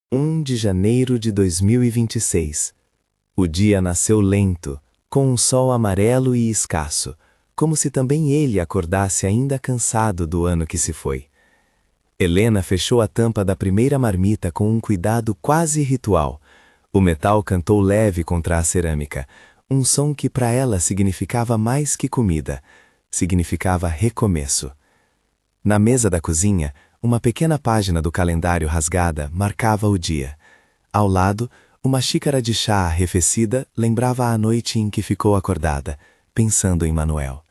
1 de janeiro de 2026. O dia nasceu lento, com um sol amarelo e escasso, como se também ele acordasse ainda cansado do ano que se foi. Helena fechou a tampa da primeira marmita com um cuidado quase ritual. O metal cantou leve contra a cerâmica, um som que para ela significava mais que comida, significava recomeço. Na mesa da cozinha, uma pequena página do calendário rasgada marcava o dia. Ao lado, uma xícara de chá arrefecida lembrava a noite em que ficou acordada, pensando em Manuel.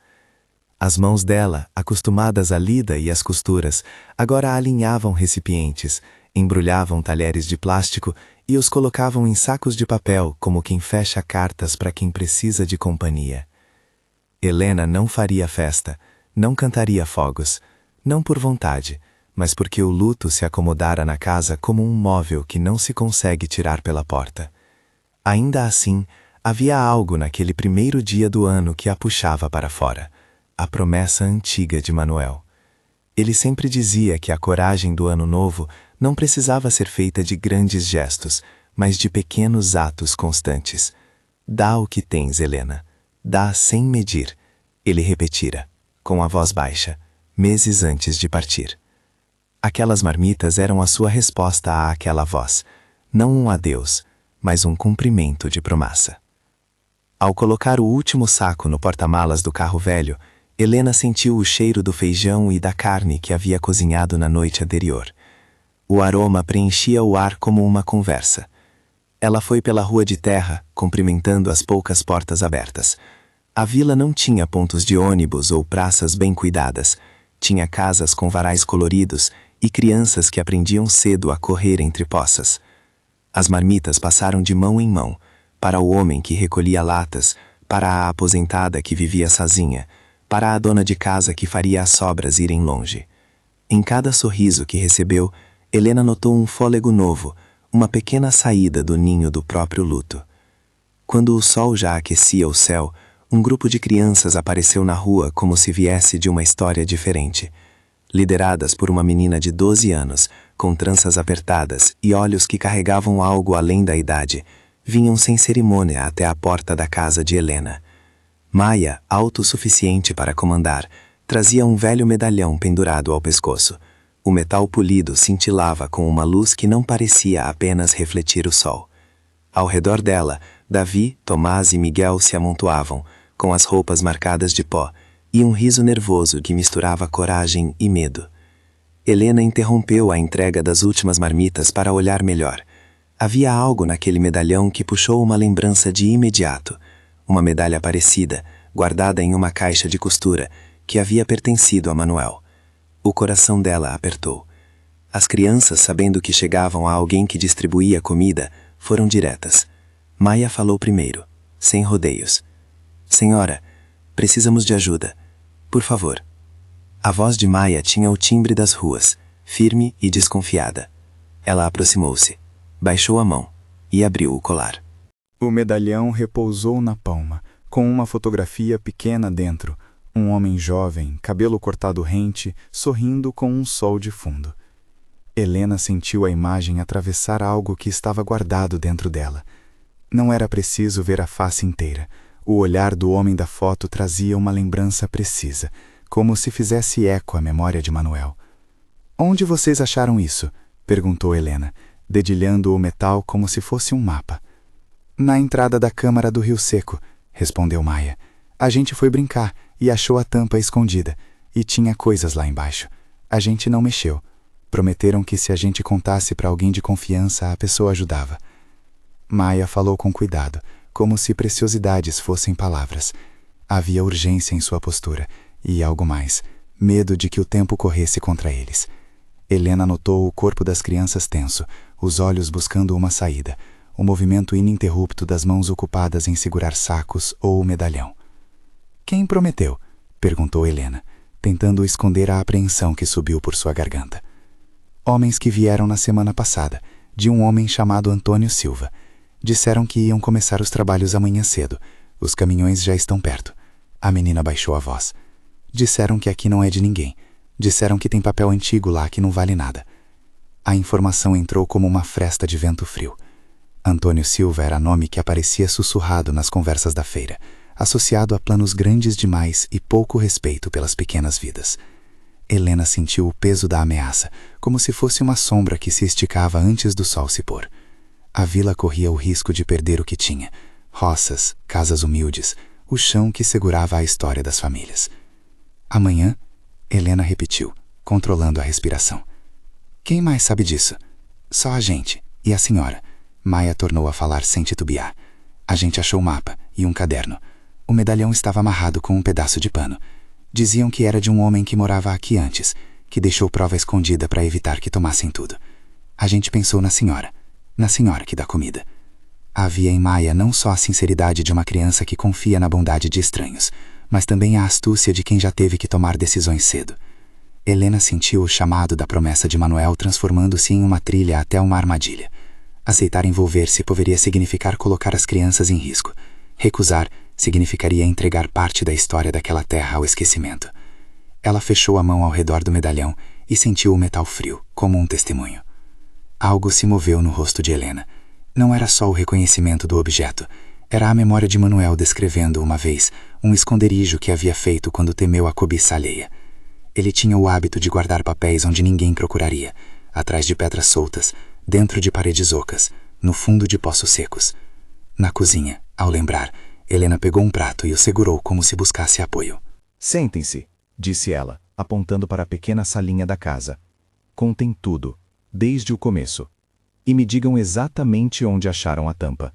As mãos dela, acostumadas à lida e às costuras, agora alinhavam recipientes, embrulhavam talheres de plástico e os colocavam em sacos de papel como quem fecha cartas para quem precisa de companhia. Helena não faria festa, não cantaria fogos, não por vontade, mas porque o luto se acomodara na casa como um móvel que não se consegue tirar pela porta. Ainda assim, havia algo naquele primeiro dia do ano que a puxava para fora, a promessa antiga de Manuel. Ele sempre dizia que a coragem do ano novo não precisava ser feita de grandes gestos, mas de pequenos atos constantes. Dá o que tens, Helena. Dá sem medir. Ele repetira, com a voz baixa, meses antes de partir. Aquelas marmitas eram a sua resposta àquela voz, não um adeus, mas um cumprimento de promessa. Ao colocar o último saco no porta-malas do carro velho, Helena sentiu o cheiro do feijão e da carne que havia cozinhado na noite anterior. O aroma preenchia o ar como uma conversa. Ela foi pela rua de terra, cumprimentando as poucas portas abertas. A vila não tinha pontos de ônibus ou praças bem cuidadas. Tinha casas com varais coloridos e crianças que aprendiam cedo a correr entre poças. As marmitas passaram de mão em mão, para o homem que recolhia latas, para a aposentada que vivia sozinha, para a dona de casa que faria as sobras irem longe. Em cada sorriso que recebeu, Helena notou um fôlego novo, uma pequena saída do ninho do próprio luto. Quando o sol já aquecia o céu, um grupo de crianças apareceu na rua como se viesse de uma história diferente. Lideradas por uma menina de 12 anos, com tranças apertadas e olhos que carregavam algo além da idade, vinham sem cerimônia até a porta da casa de Helena. Maia, autossuficiente para comandar, trazia um velho medalhão pendurado ao pescoço. O metal polido cintilava com uma luz que não parecia apenas refletir o sol. Ao redor dela, Davi, Tomás e Miguel se amontoavam, com as roupas marcadas de pó, e um riso nervoso que misturava coragem e medo. Helena interrompeu a entrega das últimas marmitas para olhar melhor. Havia algo naquele medalhão que puxou uma lembrança de imediato. Uma medalha parecida, guardada em uma caixa de costura, que havia pertencido a Manuel. O coração dela apertou. As crianças, sabendo que chegavam a alguém que distribuía comida, foram diretas. Maia falou primeiro, sem rodeios. Senhora, precisamos de ajuda. Por favor. A voz de Maia tinha o timbre das ruas, firme e desconfiada. Ela aproximou-se, baixou a mão e abriu o colar. O medalhão repousou na palma, com uma fotografia pequena dentro, um homem jovem, cabelo cortado rente, sorrindo com um sol de fundo. Helena sentiu a imagem atravessar algo que estava guardado dentro dela. Não era preciso ver a face inteira. O olhar do homem da foto trazia uma lembrança precisa, como se fizesse eco à memória de Manuel. "Onde vocês acharam isso?" perguntou Helena, dedilhando o metal como se fosse um mapa. "Na entrada da câmara do Rio Seco", respondeu Maia. "A gente foi brincar e achou a tampa escondida, e tinha coisas lá embaixo. A gente não mexeu. Prometeram que se a gente contasse para alguém de confiança, a pessoa ajudava." Maia falou com cuidado, como se preciosidades fossem palavras. Havia urgência em sua postura, e algo mais, medo de que o tempo corresse contra eles. Helena notou o corpo das crianças tenso, os olhos buscando uma saída, o movimento ininterrupto das mãos ocupadas em segurar sacos ou o medalhão. "Quem prometeu?" perguntou Helena, tentando esconder a apreensão que subiu por sua garganta. "Homens que vieram na semana passada, de um homem chamado Antônio Silva. Disseram que iam começar os trabalhos amanhã cedo. Os caminhões já estão perto." A menina baixou a voz. "Disseram que aqui não é de ninguém. Disseram que tem papel antigo lá que não vale nada." A informação entrou como uma fresta de vento frio. Antônio Silva era nome que aparecia sussurrado nas conversas da feira, associado a planos grandes demais e pouco respeito pelas pequenas vidas. Helena sentiu o peso da ameaça, como se fosse uma sombra que se esticava antes do sol se pôr. A vila corria o risco de perder o que tinha: roças, casas humildes, o chão que segurava a história das famílias. Amanhã, Helena repetiu, controlando a respiração. Quem mais sabe disso? Só a gente e a senhora. Maia tornou a falar sem titubear. A gente achou o mapa e um caderno. O medalhão estava amarrado com um pedaço de pano. Diziam que era de um homem que morava aqui antes, que deixou prova escondida para evitar que tomassem tudo. A gente pensou na senhora que dá comida. Havia em Maia não só a sinceridade de uma criança que confia na bondade de estranhos, mas também a astúcia de quem já teve que tomar decisões cedo. Helena sentiu o chamado da promessa de Manuel transformando-se em uma trilha até uma armadilha. Aceitar envolver-se poderia significar colocar as crianças em risco. Recusar significaria entregar parte da história daquela terra ao esquecimento. Ela fechou a mão ao redor do medalhão e sentiu o metal frio, como um testemunho. Algo se moveu no rosto de Helena. Não era só o reconhecimento do objeto. Era a memória de Manuel descrevendo, uma vez, um esconderijo que havia feito quando temeu a cobiça alheia. Ele tinha o hábito de guardar papéis onde ninguém procuraria, atrás de pedras soltas, dentro de paredes ocas, no fundo de poços secos. Na cozinha, ao lembrar, Helena pegou um prato e o segurou como se buscasse apoio. Sentem-se, disse ela, apontando para a pequena salinha da casa. Contem tudo, desde o começo, e me digam exatamente onde acharam a tampa.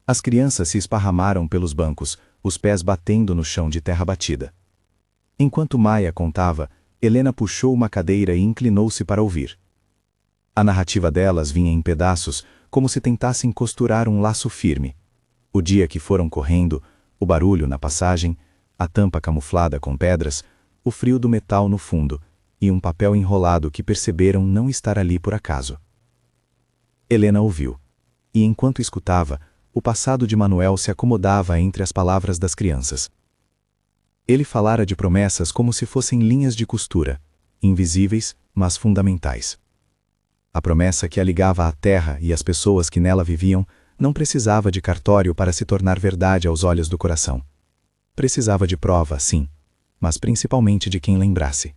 As crianças se esparramaram pelos bancos, os pés batendo no chão de terra batida. Enquanto Maia contava, Helena puxou uma cadeira e inclinou-se para ouvir. A narrativa delas vinha em pedaços, como se tentassem costurar um laço firme. O dia que foram correndo, o barulho na passagem, a tampa camuflada com pedras, o frio do metal no fundo e um papel enrolado que perceberam não estar ali por acaso. Helena ouviu, e enquanto escutava, o passado de Manuel se acomodava entre as palavras das crianças. Ele falara de promessas como se fossem linhas de costura, invisíveis, mas fundamentais. A promessa que a ligava à terra e às pessoas que nela viviam não precisava de cartório para se tornar verdade aos olhos do coração. Precisava de prova, sim, mas principalmente de quem lembrasse.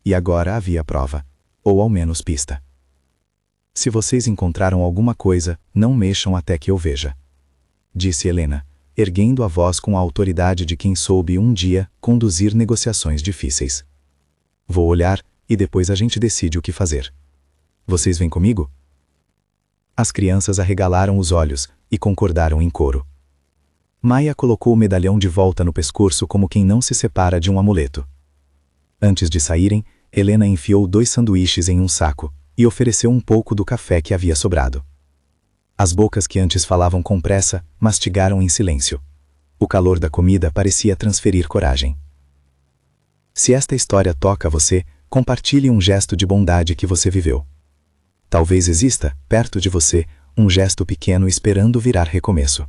E agora havia prova, ou ao menos pista. Se vocês encontraram alguma coisa, não mexam até que eu veja, disse Helena, erguendo a voz com a autoridade de quem soube um dia conduzir negociações difíceis. Vou olhar e depois a gente decide o que fazer. Vocês vêm comigo? As crianças arregalaram os olhos e concordaram em coro. Maia colocou o medalhão de volta no pescoço como quem não se separa de um amuleto. Antes de saírem, Helena enfiou 2 sanduíches em um saco e ofereceu um pouco do café que havia sobrado. As bocas que antes falavam com pressa mastigaram em silêncio. O calor da comida parecia transferir coragem. Se esta história toca você, compartilhe um gesto de bondade que você viveu. Talvez exista, perto de você, um gesto pequeno esperando virar recomeço.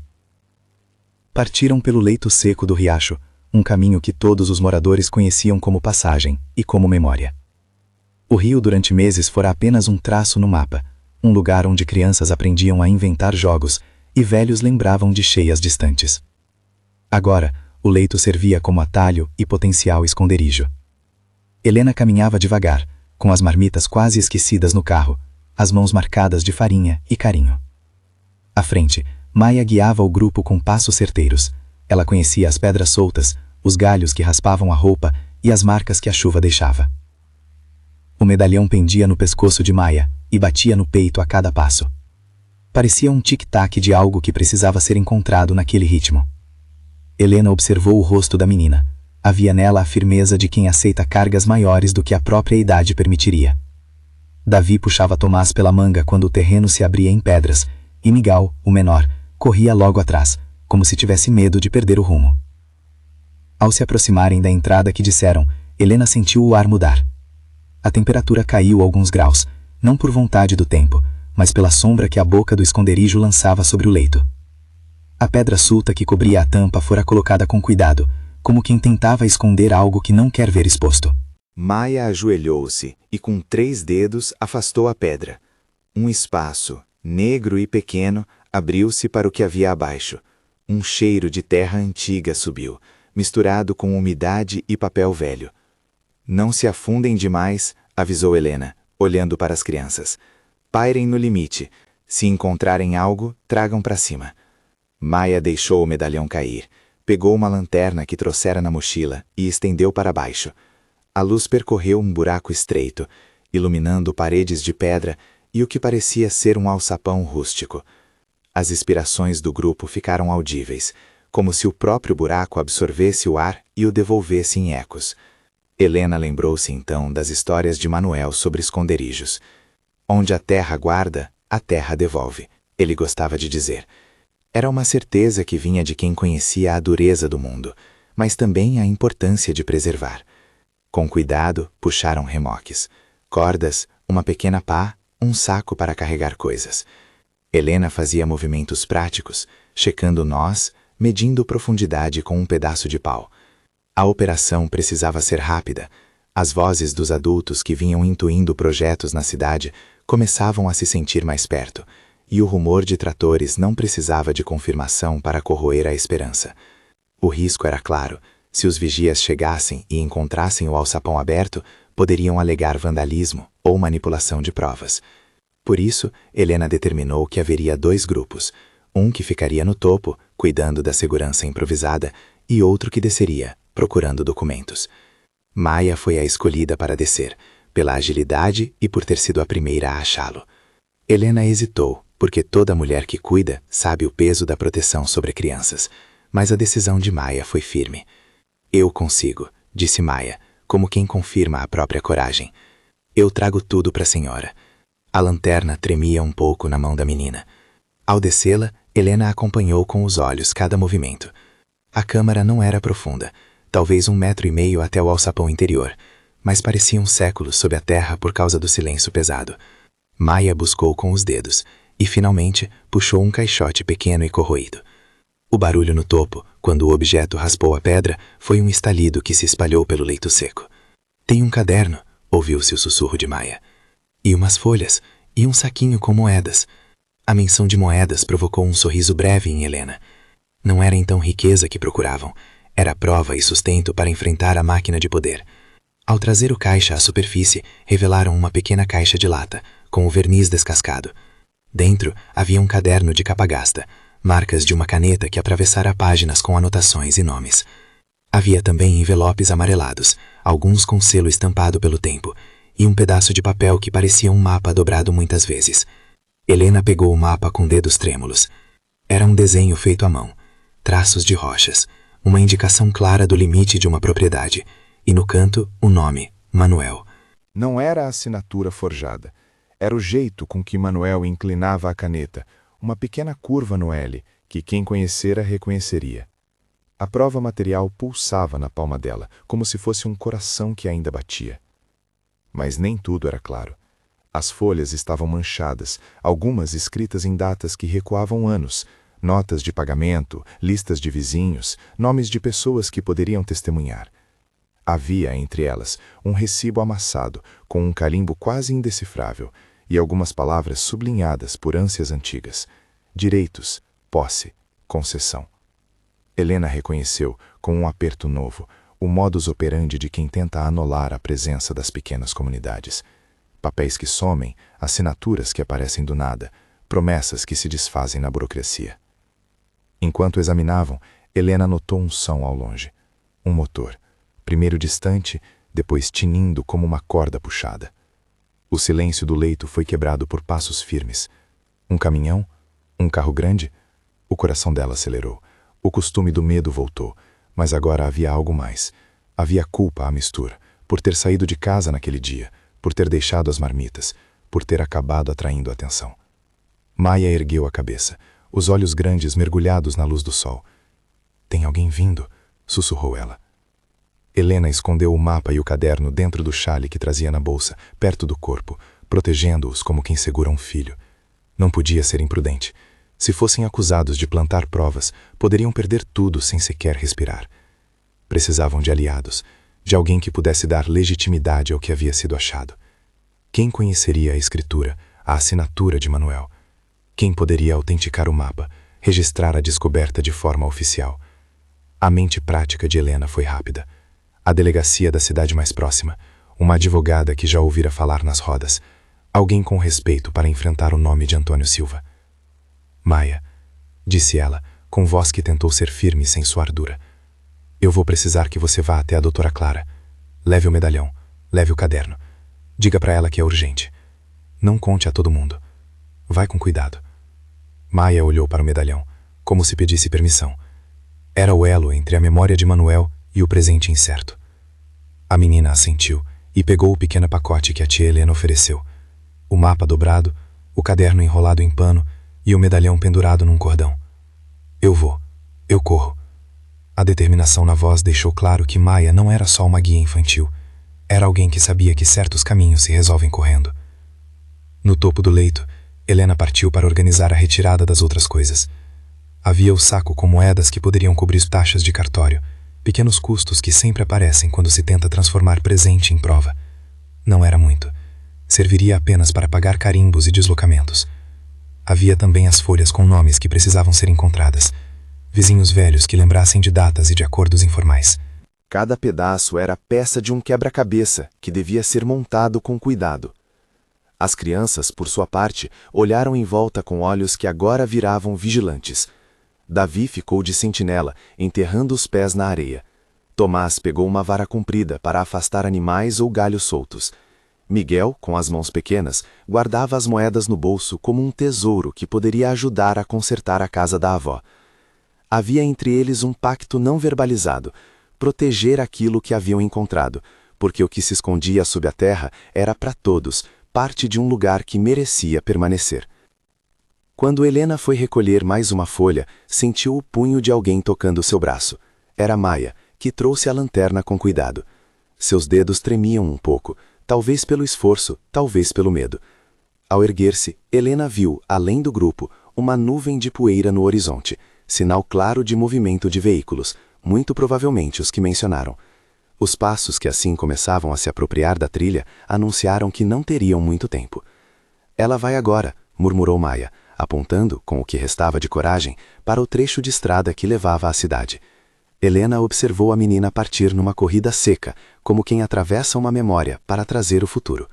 Partiram pelo leito seco do riacho, um caminho que todos os moradores conheciam como passagem e como memória. O rio durante meses fora apenas um traço no mapa, um lugar onde crianças aprendiam a inventar jogos e velhos lembravam de cheias distantes. Agora, o leito servia como atalho e potencial esconderijo. Helena caminhava devagar, com as marmitas quase esquecidas no carro, as mãos marcadas de farinha e carinho. À frente, Maia guiava o grupo com passos certeiros. Ela conhecia as pedras soltas, os galhos que raspavam a roupa e as marcas que a chuva deixava. O medalhão pendia no pescoço de Maia e batia no peito a cada passo. Parecia um tic-tac de algo que precisava ser encontrado naquele ritmo. Helena observou o rosto da menina. Havia nela a firmeza de quem aceita cargas maiores do que a própria idade permitiria. Davi puxava Tomás pela manga quando o terreno se abria em pedras, e Migal, o menor, corria logo atrás, como se tivesse medo de perder o rumo. Ao se aproximarem da entrada que disseram, Helena sentiu o ar mudar. A temperatura caiu alguns graus, não por vontade do tempo, mas pela sombra que a boca do esconderijo lançava sobre o leito. A pedra sulta que cobria a tampa fora colocada com cuidado, como quem tentava esconder algo que não quer ver exposto. Maia ajoelhou-se e com 3 dedos afastou a pedra. Um espaço, negro e pequeno, abriu-se para o que havia abaixo. Um cheiro de terra antiga subiu, misturado com umidade e papel velho. Não se afundem demais, avisou Helena, olhando para as crianças. Pairem no limite. Se encontrarem algo, tragam para cima. Maia deixou o medalhão cair, pegou uma lanterna que trouxera na mochila e estendeu para baixo. A luz percorreu um buraco estreito, iluminando paredes de pedra e o que parecia ser um alçapão rústico. As inspirações do grupo ficaram audíveis, como se o próprio buraco absorvesse o ar e o devolvesse em ecos. Helena lembrou-se então das histórias de Manuel sobre esconderijos. Onde a terra guarda, a terra devolve, ele gostava de dizer. Era uma certeza que vinha de quem conhecia a dureza do mundo, mas também a importância de preservar. Com cuidado, puxaram remoques, cordas, uma pequena pá, um saco para carregar coisas. Helena fazia movimentos práticos, checando nós, medindo profundidade com um pedaço de pau. A operação precisava ser rápida. As vozes dos adultos que vinham intuindo projetos na cidade começavam a se sentir mais perto, e o rumor de tratores não precisava de confirmação para corroer a esperança. O risco era claro. Se os vigias chegassem e encontrassem o alçapão aberto, poderiam alegar vandalismo ou manipulação de provas. Por isso, Helena determinou que haveria 2 grupos, um que ficaria no topo, cuidando da segurança improvisada, e outro que desceria, procurando documentos. Maia foi a escolhida para descer, pela agilidade e por ter sido a primeira a achá-lo. Helena hesitou, porque toda mulher que cuida sabe o peso da proteção sobre crianças, mas a decisão de Maia foi firme. Eu consigo, disse Maia, como quem confirma a própria coragem. Eu trago tudo para a senhora. A lanterna tremia um pouco na mão da menina. Ao descê-la, Helena acompanhou com os olhos cada movimento. A câmara não era profunda, talvez 1,5 metro até o alçapão interior, mas pareciam séculos sob a terra por causa do silêncio pesado. Maia buscou com os dedos e, finalmente, puxou um caixote pequeno e corroído. O barulho no topo, quando o objeto raspou a pedra, foi um estalido que se espalhou pelo leito seco. Tem um caderno, ouviu-se o sussurro de Maia. E umas folhas, e um saquinho com moedas. A menção de moedas provocou um sorriso breve em Helena. Não era então riqueza que procuravam, era prova e sustento para enfrentar a máquina de poder. Ao trazer o caixa à superfície, revelaram uma pequena caixa de lata, com o verniz descascado. Dentro havia um caderno de capa gasta, marcas de uma caneta que atravessara páginas com anotações e nomes. Havia também envelopes amarelados, alguns com selo estampado pelo tempo, e um pedaço de papel que parecia um mapa dobrado muitas vezes. Helena pegou o mapa com dedos trêmulos. Era um desenho feito à mão, traços de rochas, uma indicação clara do limite de uma propriedade, e no canto o nome, Manuel. Não era a assinatura forjada. Era o jeito com que Manuel inclinava a caneta, uma pequena curva no L, que quem conhecera reconheceria. A prova material pulsava na palma dela, como se fosse um coração que ainda batia. Mas nem tudo era claro. As folhas estavam manchadas, algumas escritas em datas que recuavam anos, notas de pagamento, listas de vizinhos, nomes de pessoas que poderiam testemunhar. Havia, entre elas, um recibo amassado, com um carimbo quase indecifrável, e algumas palavras sublinhadas por ânsias antigas. Direitos, posse, concessão. Helena reconheceu, com um aperto novo, o modus operandi de quem tenta anular a presença das pequenas comunidades. Papéis que somem, assinaturas que aparecem do nada, promessas que se desfazem na burocracia. Enquanto examinavam, Helena notou um som ao longe. Um motor, primeiro distante, depois tinindo como uma corda puxada. O silêncio do leito foi quebrado por passos firmes. Um caminhão? Um carro grande? O coração dela acelerou. O costume do medo voltou, mas agora havia algo mais. Havia culpa à mistura, por ter saído de casa naquele dia, por ter deixado as marmitas, por ter acabado atraindo a atenção. Maia ergueu a cabeça, os olhos grandes mergulhados na luz do sol. "Tem alguém vindo", sussurrou ela. Helena escondeu o mapa e o caderno dentro do xale que trazia na bolsa, perto do corpo, protegendo-os como quem segura um filho. Não podia ser imprudente. Se fossem acusados de plantar provas, poderiam perder tudo sem sequer respirar. Precisavam de aliados, de alguém que pudesse dar legitimidade ao que havia sido achado. Quem conheceria a escritura, a assinatura de Manuel? Quem poderia autenticar o mapa, registrar a descoberta de forma oficial? A mente prática de Helena foi rápida. A delegacia da cidade mais próxima, uma advogada que já ouvira falar nas rodas, alguém com respeito para enfrentar o nome de Antônio Silva. Maia, disse ela, com voz que tentou ser firme sem soar dura. Eu vou precisar que você vá até a doutora Clara. Leve o medalhão, leve o caderno. Diga para ela que é urgente. Não conte a todo mundo. Vai com cuidado. Maia olhou para o medalhão, como se pedisse permissão. Era o elo entre a memória de Manuel e o presente incerto. A menina assentiu e pegou o pequeno pacote que a tia Helena ofereceu. O mapa dobrado, o caderno enrolado em pano e o medalhão pendurado num cordão. Eu vou. Eu corro. A determinação na voz deixou claro que Maia não era só uma guia infantil. Era alguém que sabia que certos caminhos se resolvem correndo. No topo do leito, Helena partiu para organizar a retirada das outras coisas. Havia o saco com moedas que poderiam cobrir taxas de cartório, pequenos custos que sempre aparecem quando se tenta transformar presente em prova. Não era muito. Serviria apenas para pagar carimbos e deslocamentos. Havia também as folhas com nomes que precisavam ser encontradas. Vizinhos velhos que lembrassem de datas e de acordos informais. Cada pedaço era peça de um quebra-cabeça que devia ser montado com cuidado. As crianças, por sua parte, olharam em volta com olhos que agora viravam vigilantes. Davi ficou de sentinela, enterrando os pés na areia. Tomás pegou uma vara comprida para afastar animais ou galhos soltos. Miguel, com as mãos pequenas, guardava as moedas no bolso como um tesouro que poderia ajudar a consertar a casa da avó. Havia entre eles um pacto não verbalizado, proteger aquilo que haviam encontrado, porque o que se escondia sob a terra era para todos, parte de um lugar que merecia permanecer. Quando Helena foi recolher mais uma folha, sentiu o punho de alguém tocando seu braço. Era Maia, que trouxe a lanterna com cuidado. Seus dedos tremiam um pouco, talvez pelo esforço, talvez pelo medo. Ao erguer-se, Helena viu, além do grupo, uma nuvem de poeira no horizonte, sinal claro de movimento de veículos, muito provavelmente os que mencionaram. Os passos que assim começavam a se apropriar da trilha anunciaram que não teriam muito tempo. Ela vai agora, murmurou Maia, apontando, com o que restava de coragem, para o trecho de estrada que levava à cidade. Helena observou a menina partir numa corrida seca, como quem atravessa uma memória para trazer o futuro.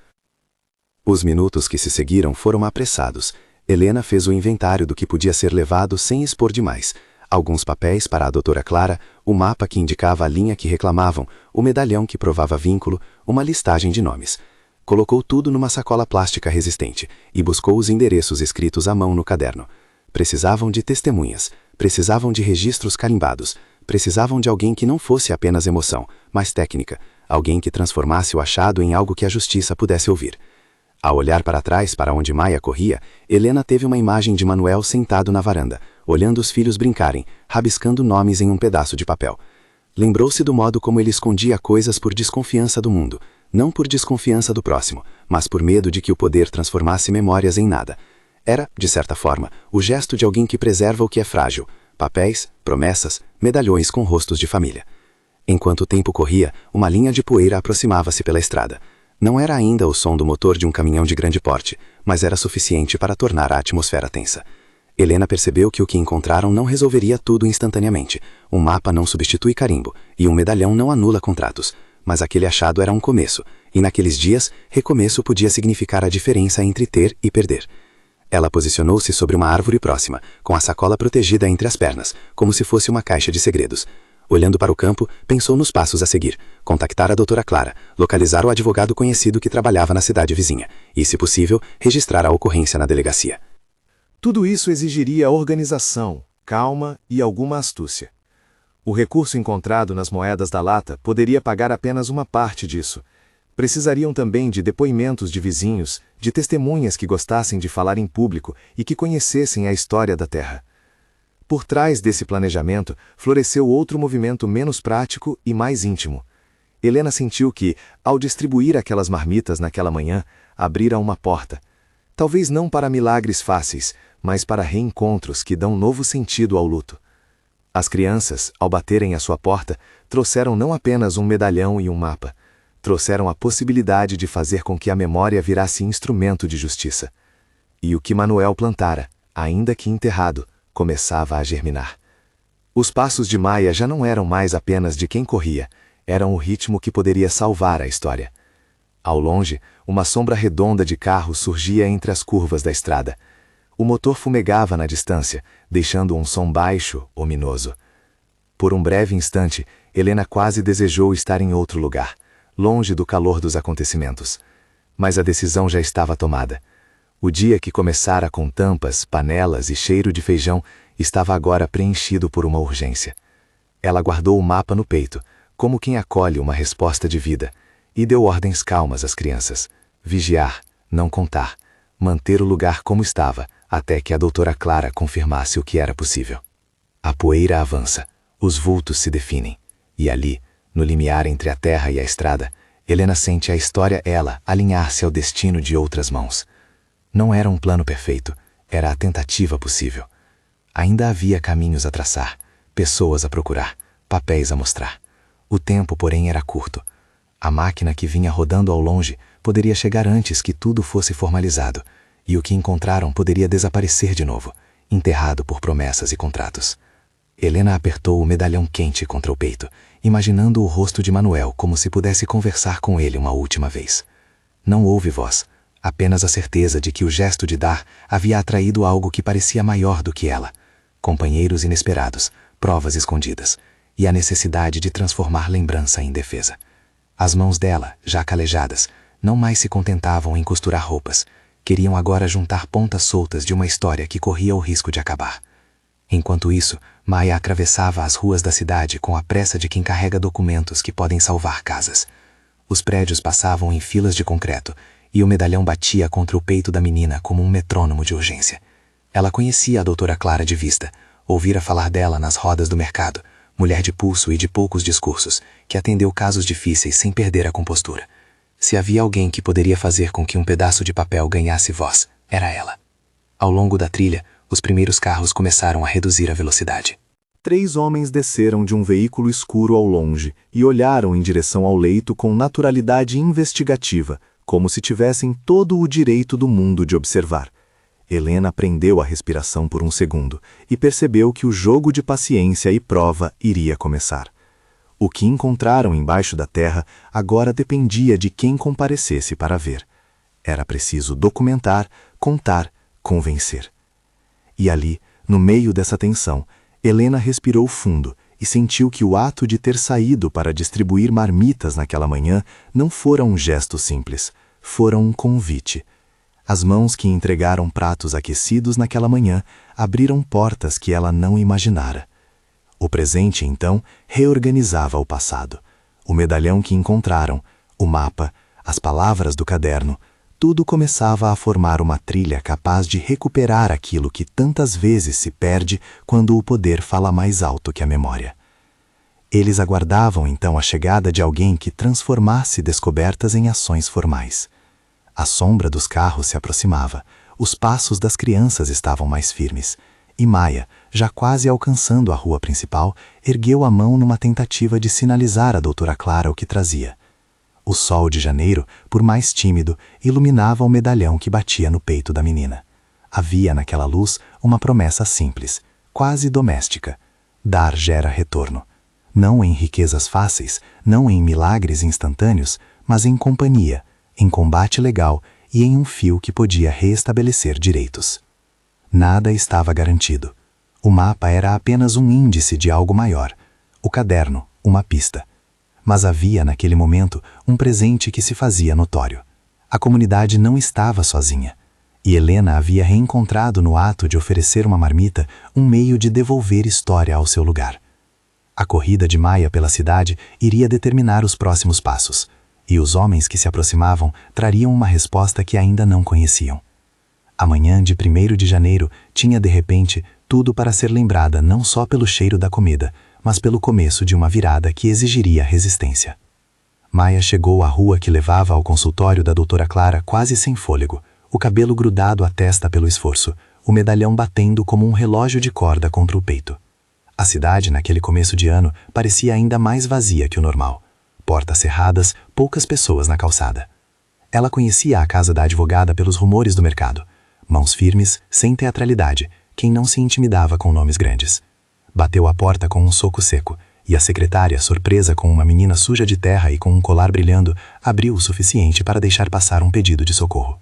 Os minutos que se seguiram foram apressados. Helena fez o inventário do que podia ser levado sem expor demais. Alguns papéis para a doutora Clara, o mapa que indicava a linha que reclamavam, o medalhão que provava vínculo, uma listagem de nomes. Colocou tudo numa sacola plástica resistente e buscou os endereços escritos à mão no caderno. Precisavam de testemunhas, precisavam de registros carimbados, precisavam de alguém que não fosse apenas emoção, mas técnica, alguém que transformasse o achado em algo que a justiça pudesse ouvir. Ao olhar para trás, para onde Maia corria, Helena teve uma imagem de Manuel sentado na varanda, olhando os filhos brincarem, rabiscando nomes em um pedaço de papel. Lembrou-se do modo como ele escondia coisas por desconfiança do mundo, não por desconfiança do próximo, mas por medo de que o poder transformasse memórias em nada. Era, de certa forma, o gesto de alguém que preserva o que é frágil, papéis, promessas, medalhões com rostos de família. Enquanto o tempo corria, uma linha de poeira aproximava-se pela estrada. Não era ainda o som do motor de um caminhão de grande porte, mas era suficiente para tornar a atmosfera tensa. Helena percebeu que o que encontraram não resolveria tudo instantaneamente. Um mapa não substitui carimbo, e um medalhão não anula contratos. Mas aquele achado era um começo, e naqueles dias, recomeço podia significar a diferença entre ter e perder. Ela posicionou-se sobre uma árvore próxima, com a sacola protegida entre as pernas, como se fosse uma caixa de segredos. Olhando para o campo, pensou nos passos a seguir. Contactar a doutora Clara, localizar o advogado conhecido que trabalhava na cidade vizinha, e, se possível, registrar a ocorrência na delegacia. Tudo isso exigiria organização, calma e alguma astúcia. O recurso encontrado nas moedas da lata poderia pagar apenas uma parte disso. Precisariam também de depoimentos de vizinhos, de testemunhas que gostassem de falar em público e que conhecessem a história da terra. Por trás desse planejamento, floresceu outro movimento menos prático e mais íntimo. Helena sentiu que, ao distribuir aquelas marmitas naquela manhã, abrira uma porta. Talvez não para milagres fáceis, mas para reencontros que dão novo sentido ao luto. As crianças, ao baterem à sua porta, trouxeram não apenas um medalhão e um mapa, trouxeram a possibilidade de fazer com que a memória virasse instrumento de justiça. E o que Manuel plantara, ainda que enterrado, começava a germinar. Os passos de Maia já não eram mais apenas de quem corria, eram o ritmo que poderia salvar a história. Ao longe, uma sombra redonda de carro surgia entre as curvas da estrada. O motor fumegava na distância, deixando um som baixo, ominoso. Por um breve instante, Helena quase desejou estar em outro lugar, longe do calor dos acontecimentos. Mas a decisão já estava tomada. O dia que começara com tampas, panelas e cheiro de feijão estava agora preenchido por uma urgência. Ela guardou o mapa no peito, como quem acolhe uma resposta de vida, e deu ordens calmas às crianças. Vigiar, não contar, manter o lugar como estava, até que a doutora Clara confirmasse o que era possível. A poeira avança, os vultos se definem, e ali, no limiar entre a terra e a estrada, Helena sente a história alinhar-se ao destino de outras mãos. Não era um plano perfeito, era a tentativa possível. Ainda havia caminhos a traçar, pessoas a procurar, papéis a mostrar. O tempo, porém, era curto. A máquina que vinha rodando ao longe poderia chegar antes que tudo fosse formalizado, e o que encontraram poderia desaparecer de novo, enterrado por promessas e contratos. Helena apertou o medalhão quente contra o peito, imaginando o rosto de Manuel como se pudesse conversar com ele uma última vez. Não houve voz, apenas a certeza de que o gesto de dar havia atraído algo que parecia maior do que ela. Companheiros inesperados, provas escondidas, e a necessidade de transformar lembrança em defesa. As mãos dela, já calejadas, não mais se contentavam em costurar roupas, queriam agora juntar pontas soltas de uma história que corria o risco de acabar. Enquanto isso, Maia atravessava as ruas da cidade com a pressa de quem carrega documentos que podem salvar casas. Os prédios passavam em filas de concreto, e o medalhão batia contra o peito da menina como um metrônomo de urgência. Ela conhecia a doutora Clara de vista, ouvira falar dela nas rodas do mercado, mulher de pulso e de poucos discursos, que atendeu casos difíceis sem perder a compostura. Se havia alguém que poderia fazer com que um pedaço de papel ganhasse voz, era ela. Ao longo da trilha, os primeiros carros começaram a reduzir a velocidade. 3 homens desceram de um veículo escuro ao longe e olharam em direção ao leito com naturalidade investigativa, como se tivessem todo o direito do mundo de observar. Helena prendeu a respiração por um segundo e percebeu que o jogo de paciência e prova iria começar. O que encontraram embaixo da terra agora dependia de quem comparecesse para ver. Era preciso documentar, contar, convencer. E ali, no meio dessa tensão, Helena respirou fundo e sentiu que o ato de ter saído para distribuir marmitas naquela manhã não fora um gesto simples, fora um convite. As mãos que entregaram pratos aquecidos naquela manhã abriram portas que ela não imaginara. O presente, então, reorganizava o passado. O medalhão que encontraram, o mapa, as palavras do caderno, tudo começava a formar uma trilha capaz de recuperar aquilo que tantas vezes se perde quando o poder fala mais alto que a memória. Eles aguardavam então a chegada de alguém que transformasse descobertas em ações formais. A sombra dos carros se aproximava, os passos das crianças estavam mais firmes, e Maia, já quase alcançando a rua principal, ergueu a mão numa tentativa de sinalizar à doutora Clara o que trazia. O sol de janeiro, por mais tímido, iluminava o medalhão que batia no peito da menina. Havia naquela luz uma promessa simples, quase doméstica. Dar gera retorno. Não em riquezas fáceis, não em milagres instantâneos, mas em companhia, em combate legal e em um fio que podia reestabelecer direitos. Nada estava garantido. O mapa era apenas um índice de algo maior. O caderno, uma pista. Mas havia, naquele momento, um presente que se fazia notório. A comunidade não estava sozinha. E Helena havia reencontrado no ato de oferecer uma marmita um meio de devolver história ao seu lugar. A corrida de Maia pela cidade iria determinar os próximos passos, e os homens que se aproximavam trariam uma resposta que ainda não conheciam. A manhã de 1º de janeiro tinha, de repente, tudo para ser lembrada não só pelo cheiro da comida, mas pelo começo de uma virada que exigiria resistência. Maia chegou à rua que levava ao consultório da doutora Clara quase sem fôlego, o cabelo grudado à testa pelo esforço, o medalhão batendo como um relógio de corda contra o peito. A cidade, naquele começo de ano, parecia ainda mais vazia que o normal. Portas cerradas, poucas pessoas na calçada. Ela conhecia a casa da advogada pelos rumores do mercado. Mãos firmes, sem teatralidade, quem não se intimidava com nomes grandes. Bateu a porta com um soco seco, e a secretária, surpresa com uma menina suja de terra e com um colar brilhando, abriu o suficiente para deixar passar um pedido de socorro.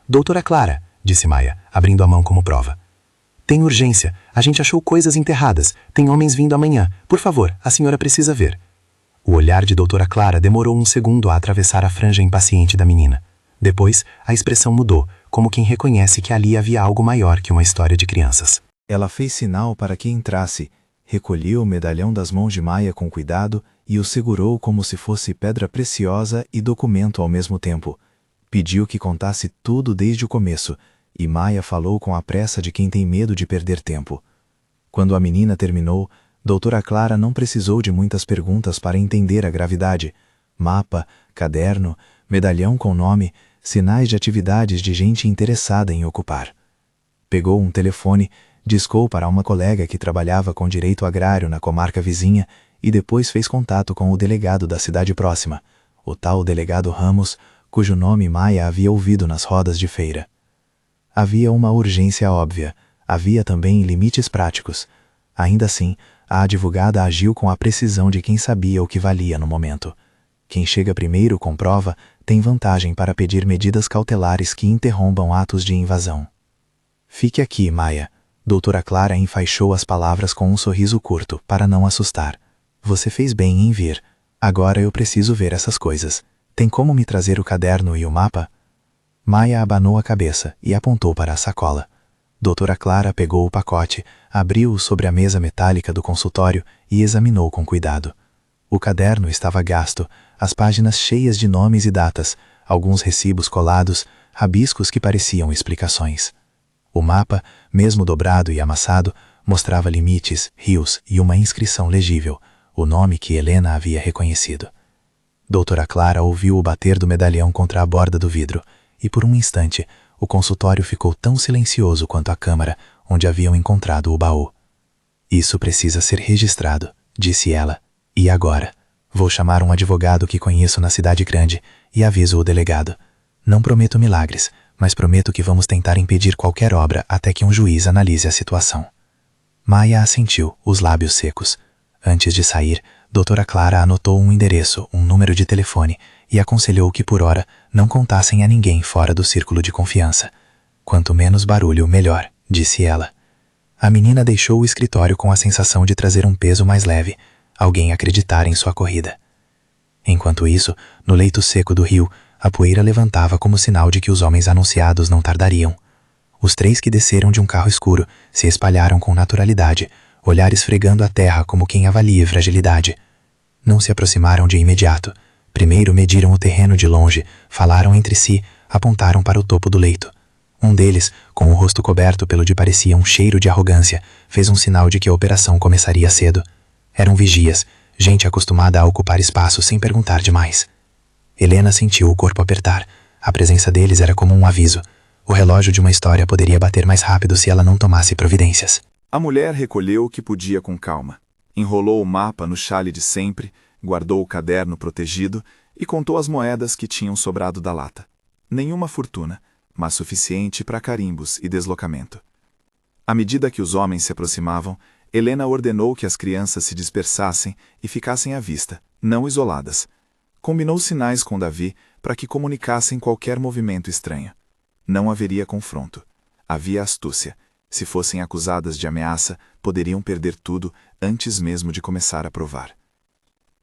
Doutora Clara, disse Maia, abrindo a mão como prova. Tem urgência. A gente achou coisas enterradas. Tem homens vindo amanhã. Por favor, a senhora precisa ver. O olhar de doutora Clara demorou um segundo a atravessar a franja impaciente da menina. Depois, a expressão mudou, como quem reconhece que ali havia algo maior que uma história de crianças. Ela fez sinal para que entrasse, recolheu o medalhão das mãos de Maia com cuidado e o segurou como se fosse pedra preciosa e documento ao mesmo tempo. Pediu que contasse tudo desde o começo, e Maia falou com a pressa de quem tem medo de perder tempo. Quando a menina terminou, doutora Clara não precisou de muitas perguntas para entender a gravidade. Mapa, caderno, medalhão com nome, sinais de atividades de gente interessada em ocupar. Pegou um telefone, discou para uma colega que trabalhava com direito agrário na comarca vizinha e depois fez contato com o delegado da cidade próxima, o tal delegado Ramos, cujo nome Maia havia ouvido nas rodas de feira. Havia uma urgência óbvia, havia também limites práticos. Ainda assim, a advogada agiu com a precisão de quem sabia o que valia no momento. Quem chega primeiro com prova tem vantagem para pedir medidas cautelares que interrompam atos de invasão. Fique aqui, Maia. Doutora Clara enfaixou as palavras com um sorriso curto, para não assustar. Você fez bem em vir. Agora eu preciso ver essas coisas. Tem como me trazer o caderno e o mapa? Maia abanou a cabeça e apontou para a sacola. Doutora Clara pegou o pacote, abriu-o sobre a mesa metálica do consultório e examinou com cuidado. O caderno estava gasto, as páginas cheias de nomes e datas, alguns recibos colados, rabiscos que pareciam explicações. O mapa, mesmo dobrado e amassado, mostrava limites, rios e uma inscrição legível, o nome que Helena havia reconhecido. Doutora Clara ouviu o bater do medalhão contra a borda do vidro, e por um instante o consultório ficou tão silencioso quanto a câmara onde haviam encontrado o baú. Isso precisa ser registrado, disse ela. E agora? Vou chamar um advogado que conheço na cidade grande e aviso o delegado. Não prometo milagres, mas prometo que vamos tentar impedir qualquer obra até que um juiz analise a situação. Maia assentiu, os lábios secos. Antes de sair, doutora Clara anotou um endereço, um número de telefone e aconselhou que por hora não contassem a ninguém fora do círculo de confiança. Quanto menos barulho, melhor, disse ela. A menina deixou o escritório com a sensação de trazer um peso mais leve, alguém acreditar em sua corrida. Enquanto isso, no leito seco do rio, a poeira levantava como sinal de que os homens anunciados não tardariam. Os 3 que desceram de um carro escuro se espalharam com naturalidade, olhar esfregando a terra como quem avalia fragilidade. Não se aproximaram de imediato. Primeiro mediram o terreno de longe, falaram entre si, apontaram para o topo do leito. Um deles, com o rosto coberto pelo que parecia um cheiro de arrogância, fez um sinal de que a operação começaria cedo. Eram vigias, gente acostumada a ocupar espaço sem perguntar demais. Helena sentiu o corpo apertar. A presença deles era como um aviso. O relógio de uma história poderia bater mais rápido se ela não tomasse providências. A mulher recolheu o que podia com calma. Enrolou o mapa no xale de sempre, guardou o caderno protegido e contou as moedas que tinham sobrado da lata. Nenhuma fortuna, mas suficiente para carimbos e deslocamento. À medida que os homens se aproximavam, Helena ordenou que as crianças se dispersassem e ficassem à vista, não isoladas. Combinou sinais com Davi para que comunicassem qualquer movimento estranho. Não haveria confronto. Havia astúcia. Se fossem acusadas de ameaça, poderiam perder tudo antes mesmo de começar a provar.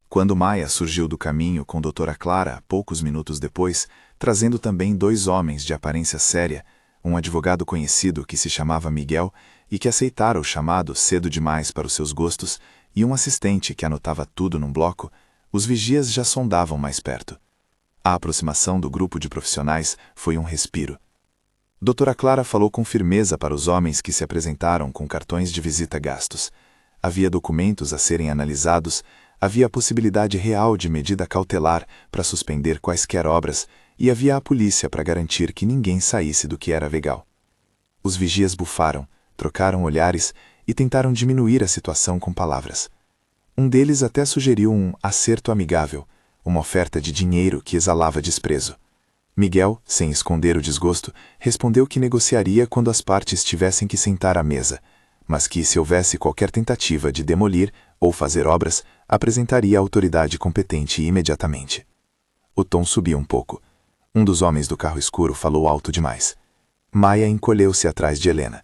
Quando Maia surgiu do caminho com doutora Clara, poucos minutos depois, trazendo também 2 homens de aparência séria, um advogado conhecido que se chamava Miguel e que aceitara o chamado cedo demais para os seus gostos, e um assistente que anotava tudo num bloco, os vigias já sondavam mais perto. A aproximação do grupo de profissionais foi um respiro. Doutora Clara falou com firmeza para os homens que se apresentaram com cartões de visita gastos. Havia documentos a serem analisados, havia a possibilidade real de medida cautelar para suspender quaisquer obras e havia a polícia para garantir que ninguém saísse do que era legal. Os vigias bufaram, trocaram olhares e tentaram diminuir a situação com palavras. Um deles até sugeriu um acerto amigável, uma oferta de dinheiro que exalava desprezo. Miguel, sem esconder o desgosto, respondeu que negociaria quando as partes tivessem que sentar à mesa, mas que, se houvesse qualquer tentativa de demolir ou fazer obras, apresentaria a autoridade competente imediatamente. O tom subiu um pouco. Um dos homens do carro escuro falou alto demais. Maia encolheu-se atrás de Helena.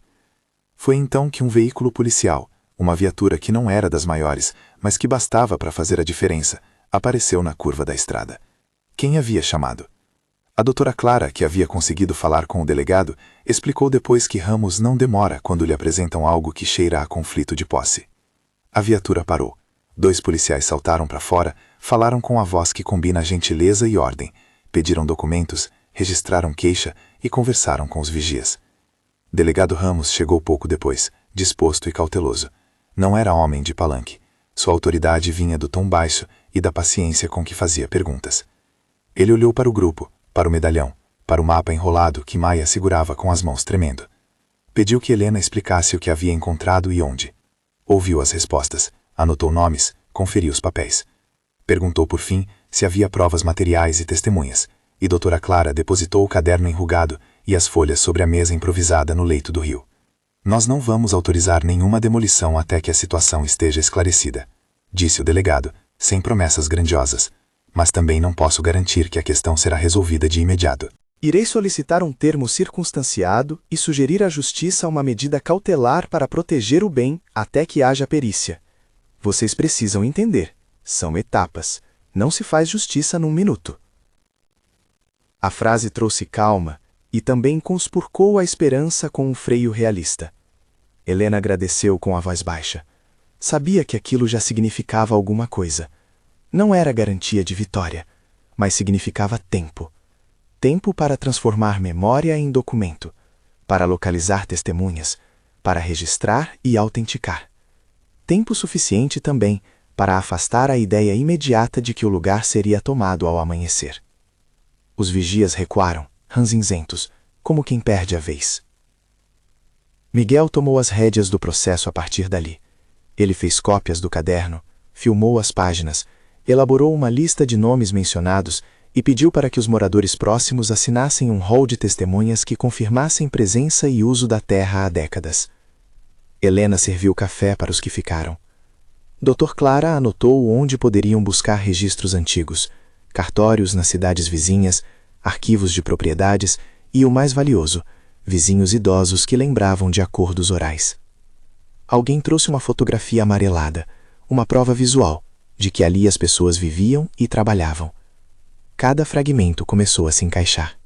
Foi então que um veículo policial, uma viatura que não era das maiores, mas que bastava para fazer a diferença, apareceu na curva da estrada. Quem havia chamado? A doutora Clara, que havia conseguido falar com o delegado, explicou depois que Ramos não demora quando lhe apresentam algo que cheira a conflito de posse. A viatura parou. 2 policiais saltaram para fora, falaram com a voz que combina gentileza e ordem, pediram documentos, registraram queixa e conversaram com os vigias. Delegado Ramos chegou pouco depois, disposto e cauteloso. Não era homem de palanque. Sua autoridade vinha do tom baixo e da paciência com que fazia perguntas. Ele olhou para o grupo, para o medalhão, para o mapa enrolado que Maia segurava com as mãos tremendo. Pediu que Helena explicasse o que havia encontrado e onde. Ouviu as respostas, anotou nomes, conferiu os papéis. Perguntou por fim se havia provas materiais e testemunhas, e doutora Clara depositou o caderno enrugado e as folhas sobre a mesa improvisada no leito do rio. Nós não vamos autorizar nenhuma demolição até que a situação esteja esclarecida, disse o delegado, sem promessas grandiosas. Mas também não posso garantir que a questão será resolvida de imediato. Irei solicitar um termo circunstanciado e sugerir à Justiça uma medida cautelar para proteger o bem até que haja perícia. Vocês precisam entender. São etapas. Não se faz justiça num minuto. A frase trouxe calma e também conspurcou a esperança com um freio realista. Helena agradeceu com a voz baixa. Sabia que aquilo já significava alguma coisa. Não era garantia de vitória, mas significava tempo. Tempo para transformar memória em documento, para localizar testemunhas, para registrar e autenticar. Tempo suficiente também para afastar a ideia imediata de que o lugar seria tomado ao amanhecer. Os vigias recuaram, ranzinzentos, como quem perde a vez. Miguel tomou as rédeas do processo a partir dali. Ele fez cópias do caderno, filmou as páginas, elaborou uma lista de nomes mencionados e pediu para que os moradores próximos assinassem um rol de testemunhas que confirmassem presença e uso da terra há décadas. Helena serviu café para os que ficaram. Dr. Clara anotou onde poderiam buscar registros antigos, cartórios nas cidades vizinhas, arquivos de propriedades e, o mais valioso, vizinhos idosos que lembravam de acordos orais. Alguém trouxe uma fotografia amarelada, uma prova visual, de que ali as pessoas viviam e trabalhavam. Cada fragmento começou a se encaixar.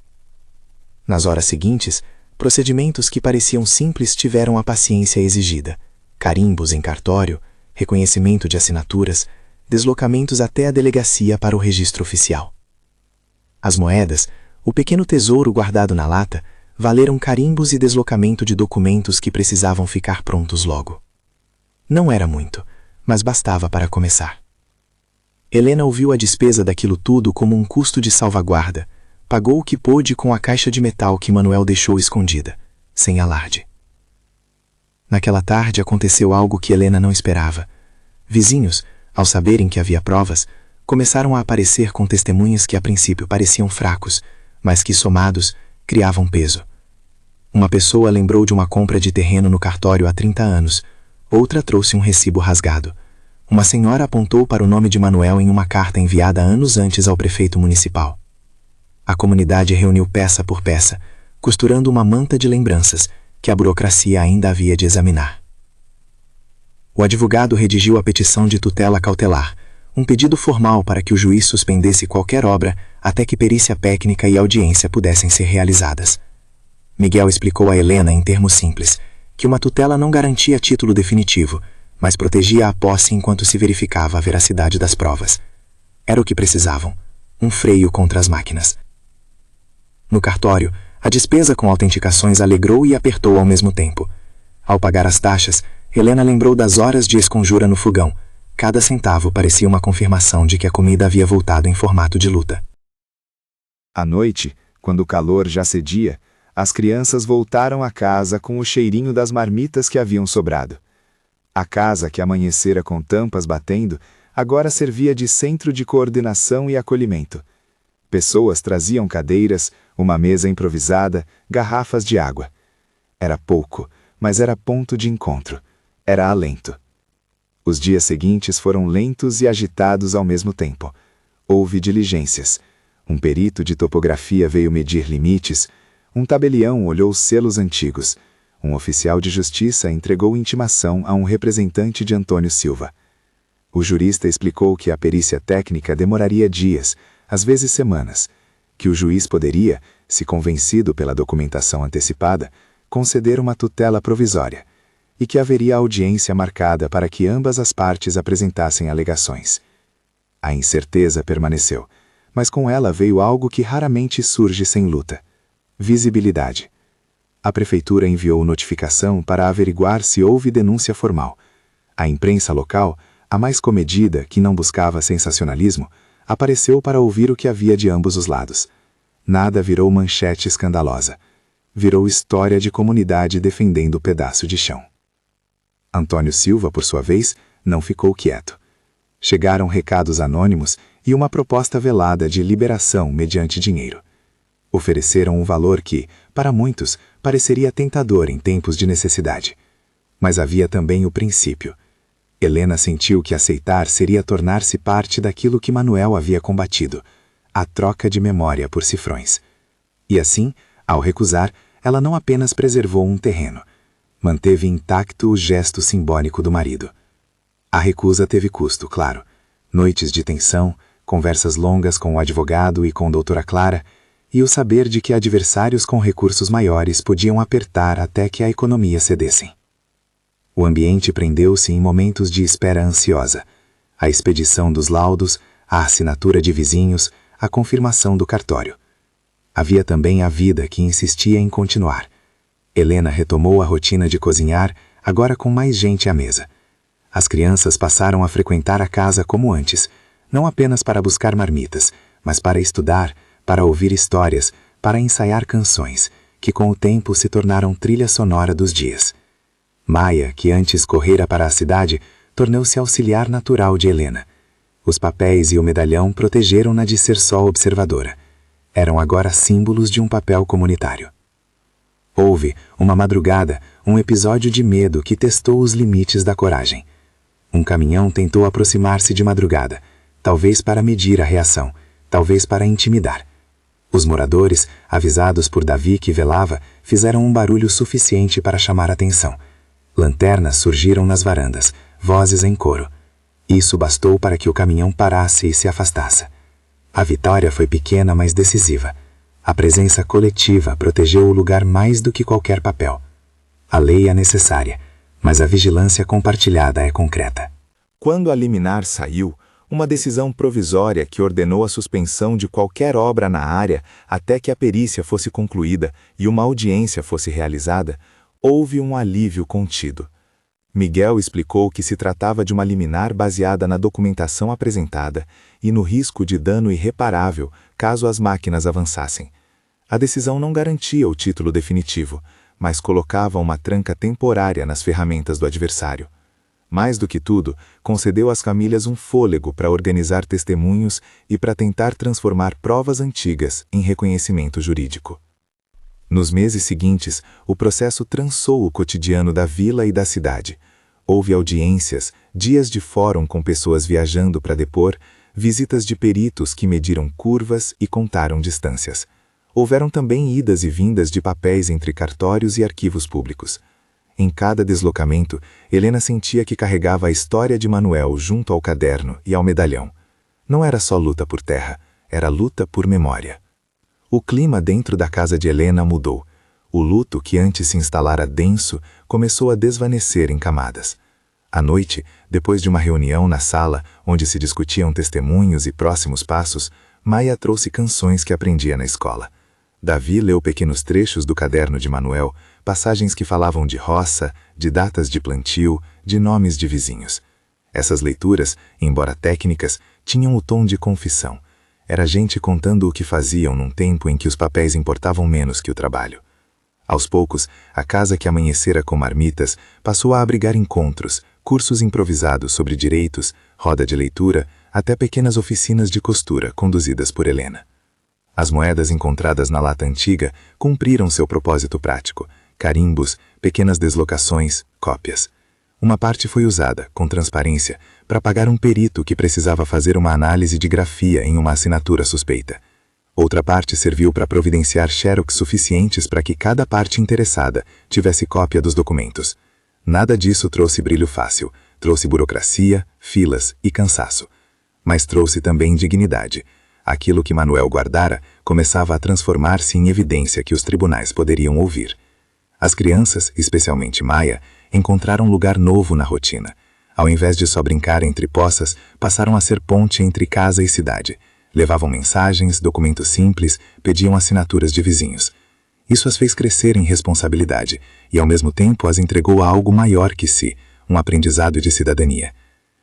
Nas horas seguintes, procedimentos que pareciam simples tiveram a paciência exigida. Carimbos em cartório, reconhecimento de assinaturas, deslocamentos até a delegacia para o registro oficial. As moedas, o pequeno tesouro guardado na lata, valeram carimbos e deslocamento de documentos que precisavam ficar prontos logo. Não era muito, mas bastava para começar. Helena ouviu a despesa daquilo tudo como um custo de salvaguarda, pagou o que pôde com a caixa de metal que Manuel deixou escondida, sem alarde. Naquela tarde aconteceu algo que Helena não esperava. Vizinhos, ao saberem que havia provas, começaram a aparecer com testemunhas que a princípio pareciam fracos, mas que, somados, criavam peso. Uma pessoa lembrou de uma compra de terreno no cartório há 30 anos, outra trouxe um recibo rasgado. Uma senhora apontou para o nome de Manuel em uma carta enviada anos antes ao prefeito municipal. A comunidade reuniu peça por peça, costurando uma manta de lembranças que a burocracia ainda havia de examinar. O advogado redigiu a petição de tutela cautelar, um pedido formal para que o juiz suspendesse qualquer obra até que perícia técnica e audiência pudessem ser realizadas. Miguel explicou a Helena em termos simples que uma tutela não garantia título definitivo, mas protegia a posse enquanto se verificava a veracidade das provas. Era o que precisavam, um freio contra as máquinas. No cartório, a despesa com autenticações alegrou e apertou ao mesmo tempo. Ao pagar as taxas, Helena lembrou das horas de esconjura no fogão. Cada centavo parecia uma confirmação de que a comida havia voltado em formato de luta. À noite, quando o calor já cedia, as crianças voltaram a casa com o cheirinho das marmitas que haviam sobrado. A casa que amanhecera com tampas batendo, agora servia de centro de coordenação e acolhimento. Pessoas traziam cadeiras, uma mesa improvisada, garrafas de água. Era pouco, mas era ponto de encontro. Era alento. Os dias seguintes foram lentos e agitados ao mesmo tempo. Houve diligências. Um perito de topografia veio medir limites. Um tabelião olhou selos antigos. Um oficial de justiça entregou intimação a um representante de Antônio Silva. O jurista explicou que a perícia técnica demoraria dias, às vezes semanas, que o juiz poderia, se convencido pela documentação antecipada, conceder uma tutela provisória, e que haveria audiência marcada para que ambas as partes apresentassem alegações. A incerteza permaneceu, mas com ela veio algo que raramente surge sem luta: visibilidade. A prefeitura enviou notificação para averiguar se houve denúncia formal. A imprensa local, a mais comedida, que não buscava sensacionalismo, apareceu para ouvir o que havia de ambos os lados. Nada virou manchete escandalosa. Virou história de comunidade defendendo o pedaço de chão. Antônio Silva, por sua vez, não ficou quieto. Chegaram recados anônimos e uma proposta velada de liberação mediante dinheiro. Ofereceram um valor que, para muitos, pareceria tentador em tempos de necessidade. Mas havia também o princípio. Helena sentiu que aceitar seria tornar-se parte daquilo que Manuel havia combatido, a troca de memória por cifrões. E assim, ao recusar, ela não apenas preservou um terreno, manteve intacto o gesto simbólico do marido. A recusa teve custo, claro. Noites de tensão, conversas longas com o advogado e com doutora Clara, e o saber de que adversários com recursos maiores podiam apertar até que a economia cedessem. O ambiente prendeu-se em momentos de espera ansiosa. A expedição dos laudos, a assinatura de vizinhos, a confirmação do cartório. Havia também a vida que insistia em continuar. Helena retomou a rotina de cozinhar, agora com mais gente à mesa. As crianças passaram a frequentar a casa como antes, não apenas para buscar marmitas, mas para estudar, para ouvir histórias, para ensaiar canções, que com o tempo se tornaram trilha sonora dos dias. Maia, que antes correra para a cidade, tornou-se auxiliar natural de Helena. Os papéis e o medalhão protegeram-na de ser só observadora. Eram agora símbolos de um papel comunitário. Houve, uma madrugada, um episódio de medo que testou os limites da coragem. Um caminhão tentou aproximar-se de madrugada, talvez para medir a reação, talvez para intimidar. Os moradores, avisados por Davi que velava, fizeram um barulho suficiente para chamar atenção. Lanternas surgiram nas varandas, vozes em coro. Isso bastou para que o caminhão parasse e se afastasse. A vitória foi pequena, mas decisiva. A presença coletiva protegeu o lugar mais do que qualquer papel. A lei é necessária, mas a vigilância compartilhada é concreta. Quando a liminar saiu, uma decisão provisória que ordenou a suspensão de qualquer obra na área até que a perícia fosse concluída e uma audiência fosse realizada, houve um alívio contido. Miguel explicou que se tratava de uma liminar baseada na documentação apresentada e no risco de dano irreparável caso as máquinas avançassem. A decisão não garantia o título definitivo, mas colocava uma tranca temporária nas ferramentas do adversário. Mais do que tudo, concedeu às famílias um fôlego para organizar testemunhos e para tentar transformar provas antigas em reconhecimento jurídico. Nos meses seguintes, o processo trançou o cotidiano da vila e da cidade. Houve audiências, dias de fórum com pessoas viajando para depor, visitas de peritos que mediram curvas e contaram distâncias. Houveram também idas e vindas de papéis entre cartórios e arquivos públicos. Em cada deslocamento, Helena sentia que carregava a história de Manuel junto ao caderno e ao medalhão. Não era só luta por terra, era luta por memória. O clima dentro da casa de Helena mudou. O luto que antes se instalara denso começou a desvanecer em camadas. À noite, depois de uma reunião na sala onde se discutiam testemunhos e próximos passos, Maia trouxe canções que aprendia na escola. Davi leu pequenos trechos do caderno de Manuel, passagens que falavam de roça, de datas de plantio, de nomes de vizinhos. Essas leituras, embora técnicas, tinham o tom de confissão. Era gente contando o que faziam num tempo em que os papéis importavam menos que o trabalho. Aos poucos, a casa que amanhecera com marmitas passou a abrigar encontros, cursos improvisados sobre direitos, roda de leitura, até pequenas oficinas de costura conduzidas por Helena. As moedas encontradas na lata antiga cumpriram seu propósito prático: carimbos, pequenas deslocações, cópias. Uma parte foi usada, com transparência, para pagar um perito que precisava fazer uma análise de grafia em uma assinatura suspeita. Outra parte serviu para providenciar xerox suficientes para que cada parte interessada tivesse cópia dos documentos. Nada disso trouxe brilho fácil, trouxe burocracia, filas e cansaço. Mas trouxe também dignidade. Aquilo que Manuel guardara começava a transformar-se em evidência que os tribunais poderiam ouvir. As crianças, especialmente Maia, encontraram lugar novo na rotina. Ao invés de só brincar entre poças, passaram a ser ponte entre casa e cidade. Levavam mensagens, documentos simples, pediam assinaturas de vizinhos. Isso as fez crescer em responsabilidade e, ao mesmo tempo, as entregou a algo maior que si, um aprendizado de cidadania.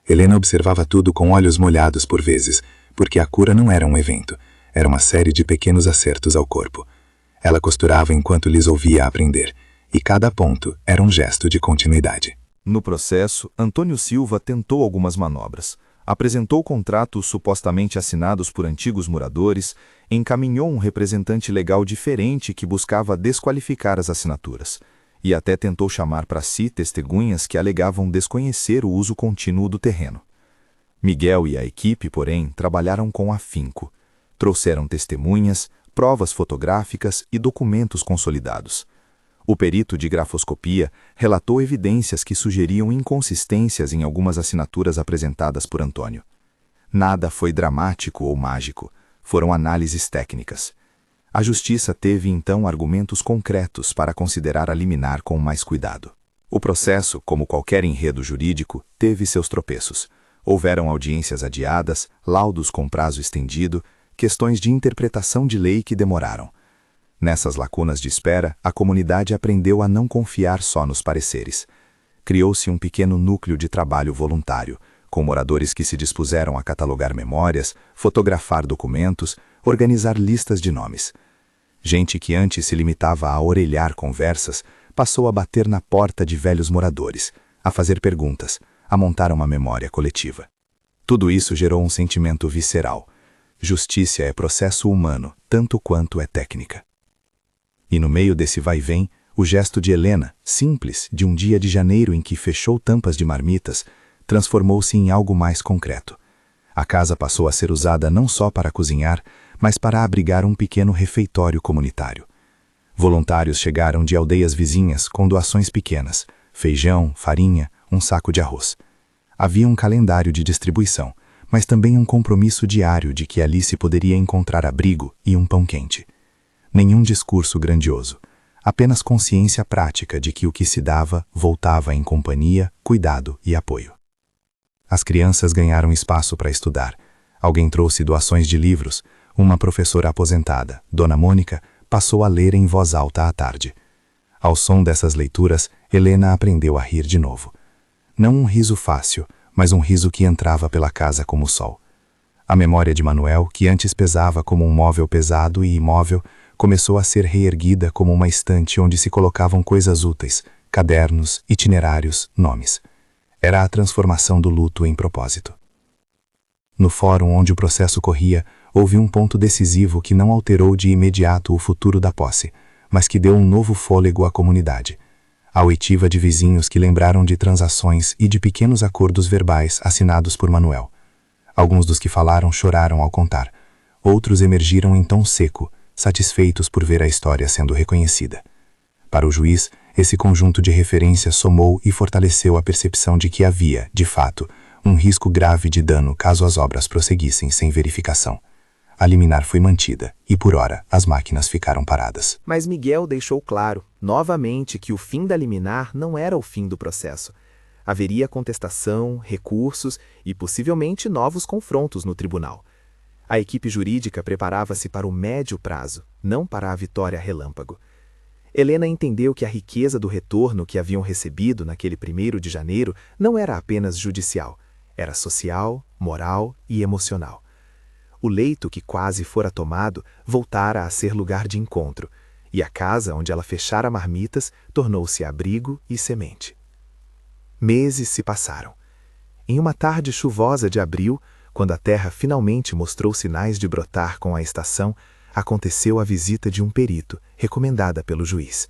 Helena observava tudo com olhos molhados por vezes, porque a cura não era um evento, era uma série de pequenos acertos ao corpo. Ela costurava enquanto lhes ouvia aprender, e cada ponto era um gesto de continuidade. No processo, Antônio Silva tentou algumas manobras. Apresentou contratos supostamente assinados por antigos moradores, encaminhou um representante legal diferente que buscava desqualificar as assinaturas, e até tentou chamar para si testemunhas que alegavam desconhecer o uso contínuo do terreno. Miguel e a equipe, porém, trabalharam com afinco. Trouxeram testemunhas, provas fotográficas e documentos consolidados. O perito de grafoscopia relatou evidências que sugeriam inconsistências em algumas assinaturas apresentadas por Antônio. Nada foi dramático ou mágico, foram análises técnicas. A justiça teve então argumentos concretos para considerar a liminar com mais cuidado. O processo, como qualquer enredo jurídico, teve seus tropeços. Houveram audiências adiadas, laudos com prazo estendido, questões de interpretação de lei que demoraram. Nessas lacunas de espera, a comunidade aprendeu a não confiar só nos pareceres. Criou-se um pequeno núcleo de trabalho voluntário, com moradores que se dispuseram a catalogar memórias, fotografar documentos, organizar listas de nomes. Gente que antes se limitava a orelhar conversas, passou a bater na porta de velhos moradores, a fazer perguntas, a montar uma memória coletiva. Tudo isso gerou um sentimento visceral. Justiça é processo humano, tanto quanto é técnica. E no meio desse vai-vem, o gesto de Helena, simples, de um dia de janeiro em que fechou tampas de marmitas, transformou-se em algo mais concreto. A casa passou a ser usada não só para cozinhar, mas para abrigar um pequeno refeitório comunitário. Voluntários chegaram de aldeias vizinhas com doações pequenas, feijão, farinha, um saco de arroz. Havia um calendário de distribuição, mas também um compromisso diário de que ali se poderia encontrar abrigo e um pão quente. Nenhum discurso grandioso, apenas consciência prática de que o que se dava voltava em companhia, cuidado e apoio. As crianças ganharam espaço para estudar. Alguém trouxe doações de livros. Uma professora aposentada, Dona Mônica, passou a ler em voz alta à tarde. Ao som dessas leituras, Helena aprendeu a rir de novo. Não um riso fácil, mas um riso que entrava pela casa como o sol. A memória de Manuel, que antes pesava como um móvel pesado e imóvel, começou a ser reerguida como uma estante onde se colocavam coisas úteis, cadernos, itinerários, nomes. Era a transformação do luto em propósito. No fórum onde o processo corria, houve um ponto decisivo que não alterou de imediato o futuro da posse, mas que deu um novo fôlego à comunidade. A oitiva de vizinhos que lembraram de transações e de pequenos acordos verbais assinados por Manuel. Alguns dos que falaram choraram ao contar. Outros emergiram em tom seco, satisfeitos por ver a história sendo reconhecida. Para o juiz, esse conjunto de referências somou e fortaleceu a percepção de que havia, de fato, um risco grave de dano caso as obras prosseguissem sem verificação. A liminar foi mantida e, por ora, as máquinas ficaram paradas. Mas Miguel deixou claro, novamente, que o fim da liminar não era o fim do processo. Haveria contestação, recursos e, possivelmente, novos confrontos no tribunal. A equipe jurídica preparava-se para o médio prazo, não para a vitória relâmpago. Helena entendeu que a riqueza do retorno que haviam recebido naquele 1º de janeiro não era apenas judicial, era social, moral e emocional. O leito que quase fora tomado voltara a ser lugar de encontro, e a casa onde ela fechara marmitas tornou-se abrigo e semente. Meses se passaram. Em uma tarde chuvosa de abril, quando a terra finalmente mostrou sinais de brotar com a estação, aconteceu a visita de um perito, recomendada pelo juiz.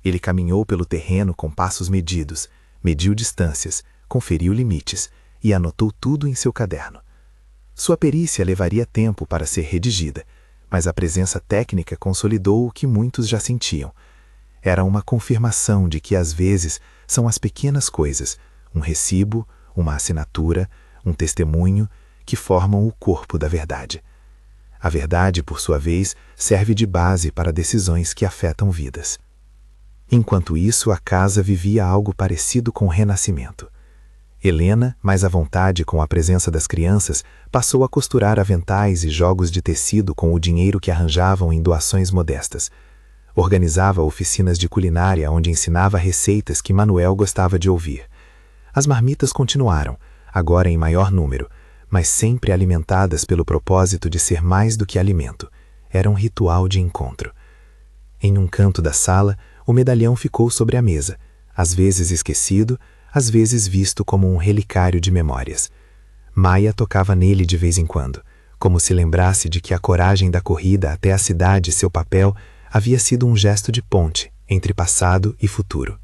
Ele caminhou pelo terreno com passos medidos, mediu distâncias, conferiu limites e anotou tudo em seu caderno. Sua perícia levaria tempo para ser redigida, mas a presença técnica consolidou o que muitos já sentiam. Era uma confirmação de que às vezes são as pequenas coisas, um recibo, uma assinatura, um testemunho, que formam o corpo da verdade. A verdade, por sua vez, serve de base para decisões que afetam vidas. Enquanto isso, a casa vivia algo parecido com o renascimento. Helena, mais à vontade com a presença das crianças, passou a costurar aventais e jogos de tecido com o dinheiro que arranjavam em doações modestas. Organizava oficinas de culinária onde ensinava receitas que Manuel gostava de ouvir. As marmitas continuaram, agora em maior número, mas sempre alimentadas pelo propósito de ser mais do que alimento. Era um ritual de encontro. Em um canto da sala, o medalhão ficou sobre a mesa, às vezes esquecido, às vezes visto como um relicário de memórias. Maia tocava nele de vez em quando, como se lembrasse de que a coragem da corrida até a cidade e seu papel havia sido um gesto de ponte entre passado e futuro.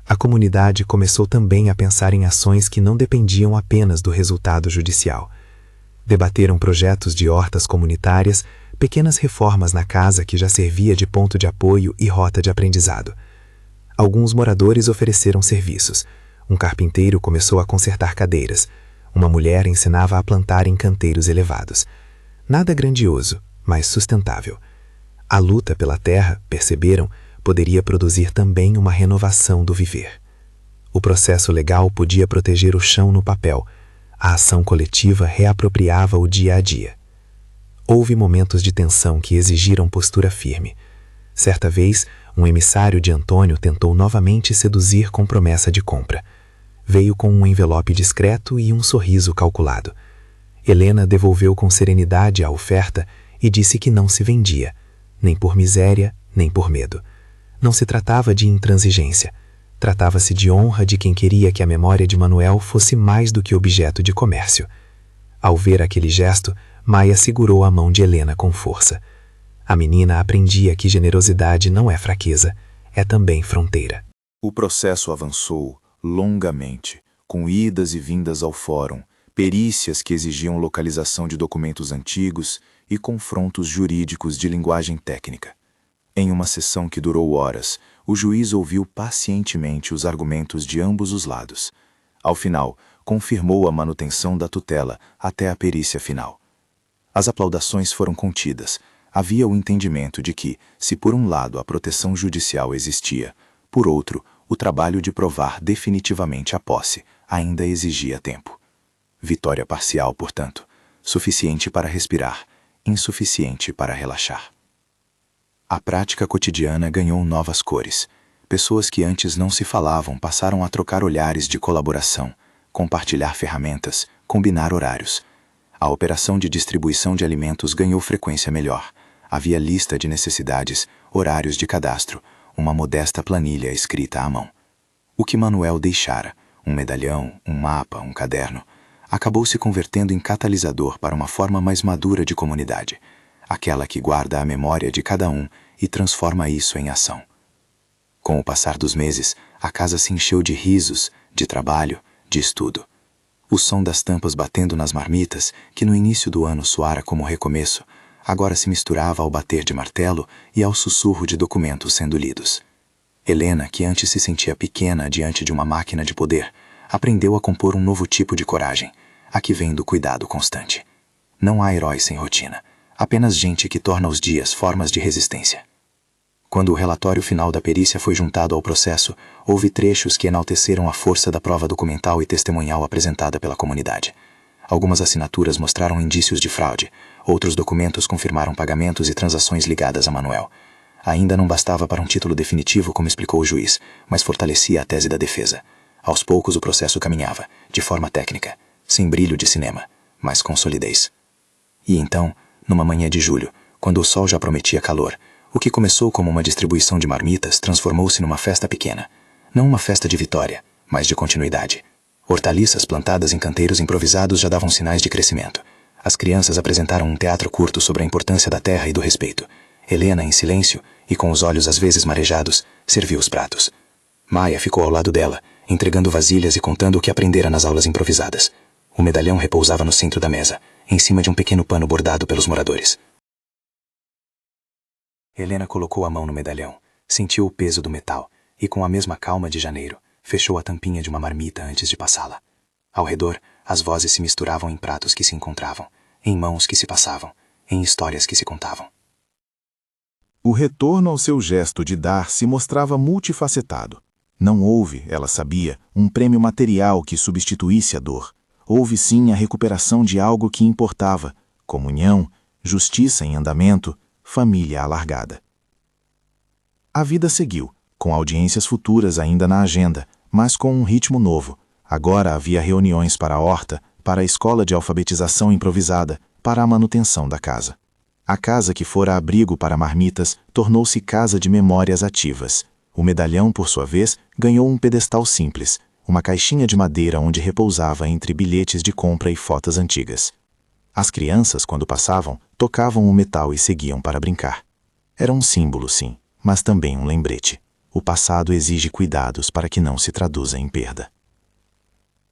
A comunidade começou também a pensar em ações que não dependiam apenas do resultado judicial. Debateram projetos de hortas comunitárias, pequenas reformas na casa que já servia de ponto de apoio e rota de aprendizado. Alguns moradores ofereceram serviços. Um carpinteiro começou a consertar cadeiras. Uma mulher ensinava a plantar em canteiros elevados. Nada grandioso, mas sustentável. A luta pela terra, perceberam, poderia produzir também uma renovação do viver. O processo legal podia proteger o chão no papel. A ação coletiva reapropriava o dia a dia. Houve momentos de tensão que exigiram postura firme. Certa vez, um emissário de Antônio tentou novamente seduzir com promessa de compra. Veio com um envelope discreto e um sorriso calculado. Helena devolveu com serenidade a oferta e disse que não se vendia, nem por miséria, nem por medo. Não se tratava de intransigência. Tratava-se de honra de quem queria que a memória de Manuel fosse mais do que objeto de comércio. Ao ver aquele gesto, Maia segurou a mão de Helena com força. A menina aprendia que generosidade não é fraqueza, é também fronteira. O processo avançou longamente, com idas e vindas ao fórum, perícias que exigiam localização de documentos antigos e confrontos jurídicos de linguagem técnica. Em uma sessão que durou horas, o juiz ouviu pacientemente os argumentos de ambos os lados. Ao final, confirmou a manutenção da tutela até a perícia final. As aplaudações foram contidas. Havia o entendimento de que, se por um lado a proteção judicial existia, por outro, o trabalho de provar definitivamente a posse ainda exigia tempo. Vitória parcial, portanto, suficiente para respirar, insuficiente para relaxar. A prática cotidiana ganhou novas cores. Pessoas que antes não se falavam passaram a trocar olhares de colaboração, compartilhar ferramentas, combinar horários. A operação de distribuição de alimentos ganhou frequência melhor. Havia lista de necessidades, horários de cadastro, uma modesta planilha escrita à mão. O que Manuel deixara, um medalhão, um mapa, um caderno, acabou se convertendo em catalisador para uma forma mais madura de comunidade, aquela que guarda a memória de cada um e transforma isso em ação. Com o passar dos meses, a casa se encheu de risos, de trabalho, de estudo. O som das tampas batendo nas marmitas, que no início do ano soara como recomeço, agora se misturava ao bater de martelo e ao sussurro de documentos sendo lidos. Helena, que antes se sentia pequena diante de uma máquina de poder, aprendeu a compor um novo tipo de coragem, a que vem do cuidado constante. Não há heróis sem rotina, apenas gente que torna os dias formas de resistência. Quando o relatório final da perícia foi juntado ao processo, houve trechos que enalteceram a força da prova documental e testemunhal apresentada pela comunidade. Algumas assinaturas mostraram indícios de fraude, outros documentos confirmaram pagamentos e transações ligadas a Manuel. Ainda não bastava para um título definitivo, como explicou o juiz, mas fortalecia a tese da defesa. Aos poucos o processo caminhava, de forma técnica, sem brilho de cinema, mas com solidez. E então, numa manhã de julho, quando o sol já prometia calor, o que começou como uma distribuição de marmitas transformou-se numa festa pequena. Não uma festa de vitória, mas de continuidade. Hortaliças plantadas em canteiros improvisados já davam sinais de crescimento. As crianças apresentaram um teatro curto sobre a importância da terra e do respeito. Helena, em silêncio, e com os olhos às vezes marejados, serviu os pratos. Maia ficou ao lado dela, entregando vasilhas e contando o que aprendera nas aulas improvisadas. O medalhão repousava no centro da mesa, em cima de um pequeno pano bordado pelos moradores. Helena colocou a mão no medalhão, sentiu o peso do metal e, com a mesma calma de janeiro, fechou a tampinha de uma marmita antes de passá-la. Ao redor, as vozes se misturavam em pratos que se encontravam, em mãos que se passavam, em histórias que se contavam. O retorno ao seu gesto de dar se mostrava multifacetado. Não houve, ela sabia, um prêmio material que substituísse a dor. Houve sim a recuperação de algo que importava: comunhão, justiça em andamento, família alargada. A vida seguiu, com audiências futuras ainda na agenda, mas com um ritmo novo. Agora havia reuniões para a horta, para a escola de alfabetização improvisada, para a manutenção da casa. A casa que fora abrigo para marmitas tornou-se casa de memórias ativas. O medalhão, por sua vez, ganhou um pedestal simples, uma caixinha de madeira onde repousava entre bilhetes de compra e fotos antigas. As crianças, quando passavam, tocavam o metal e seguiam para brincar. Era um símbolo, sim, mas também um lembrete. O passado exige cuidados para que não se traduza em perda.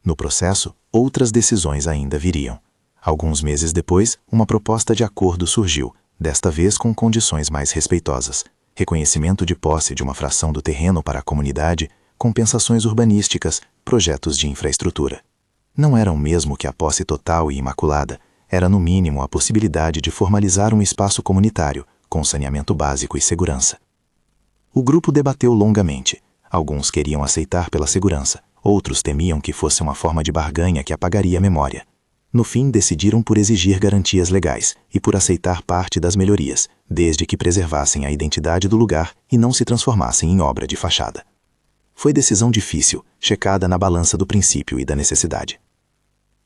No processo, outras decisões ainda viriam. Alguns meses depois, uma proposta de acordo surgiu, desta vez com condições mais respeitosas: reconhecimento de posse de uma fração do terreno para a comunidade, compensações urbanísticas, projetos de infraestrutura. Não era o mesmo que a posse total e imaculada, era no mínimo a possibilidade de formalizar um espaço comunitário, com saneamento básico e segurança. O grupo debateu longamente. Alguns queriam aceitar pela segurança, outros temiam que fosse uma forma de barganha que apagaria a memória. No fim, decidiram por exigir garantias legais e por aceitar parte das melhorias, desde que preservassem a identidade do lugar e não se transformassem em obra de fachada. Foi decisão difícil, checada na balança do princípio e da necessidade.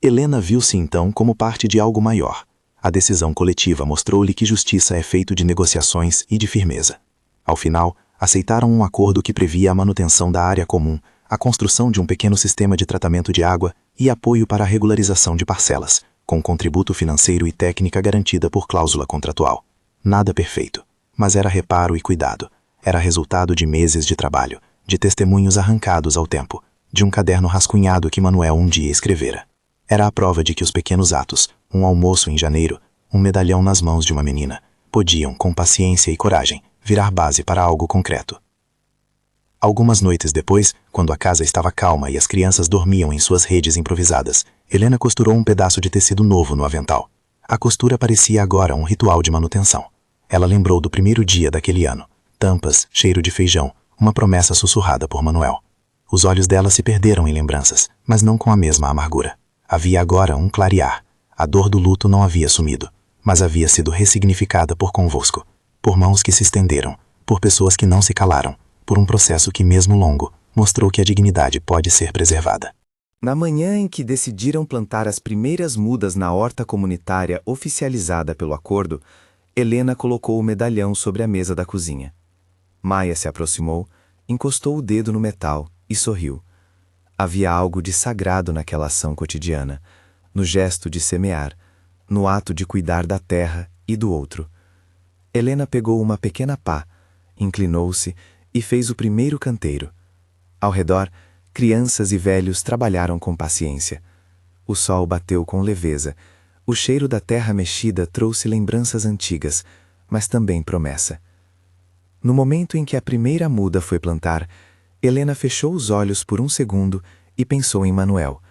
Helena viu-se então como parte de algo maior. A decisão coletiva mostrou-lhe que justiça é feito de negociações e de firmeza. Ao final, aceitaram um acordo que previa a manutenção da área comum, a construção de um pequeno sistema de tratamento de água e apoio para a regularização de parcelas, com contributo financeiro e técnica garantida por cláusula contratual. Nada perfeito, mas era reparo e cuidado. Era resultado de meses de trabalho, de testemunhos arrancados ao tempo, de um caderno rascunhado que Manuel um dia escrevera. Era a prova de que os pequenos atos, um almoço em janeiro, um medalhão nas mãos de uma menina, podiam, com paciência e coragem, virar base para algo concreto. Algumas noites depois, quando a casa estava calma e as crianças dormiam em suas redes improvisadas, Helena costurou um pedaço de tecido novo no avental. A costura parecia agora um ritual de manutenção. Ela lembrou do primeiro dia daquele ano. Tampas, cheiro de feijão, uma promessa sussurrada por Manuel. Os olhos dela se perderam em lembranças, mas não com a mesma amargura. Havia agora um clarear. A dor do luto não havia sumido, mas havia sido ressignificada por convosco, por mãos que se estenderam, por pessoas que não se calaram, por um processo que, mesmo longo, mostrou que a dignidade pode ser preservada. Na manhã em que decidiram plantar as primeiras mudas na horta comunitária oficializada pelo acordo, Helena colocou o medalhão sobre a mesa da cozinha. Maia se aproximou, encostou o dedo no metal e sorriu. Havia algo de sagrado naquela ação cotidiana, no gesto de semear, no ato de cuidar da terra e do outro. Helena pegou uma pequena pá, inclinou-se e fez o primeiro canteiro. Ao redor, crianças e velhos trabalharam com paciência. O sol bateu com leveza. O cheiro da terra mexida trouxe lembranças antigas, mas também promessa. No momento em que a primeira muda foi plantar, Helena fechou os olhos por um segundo e pensou em Manuel.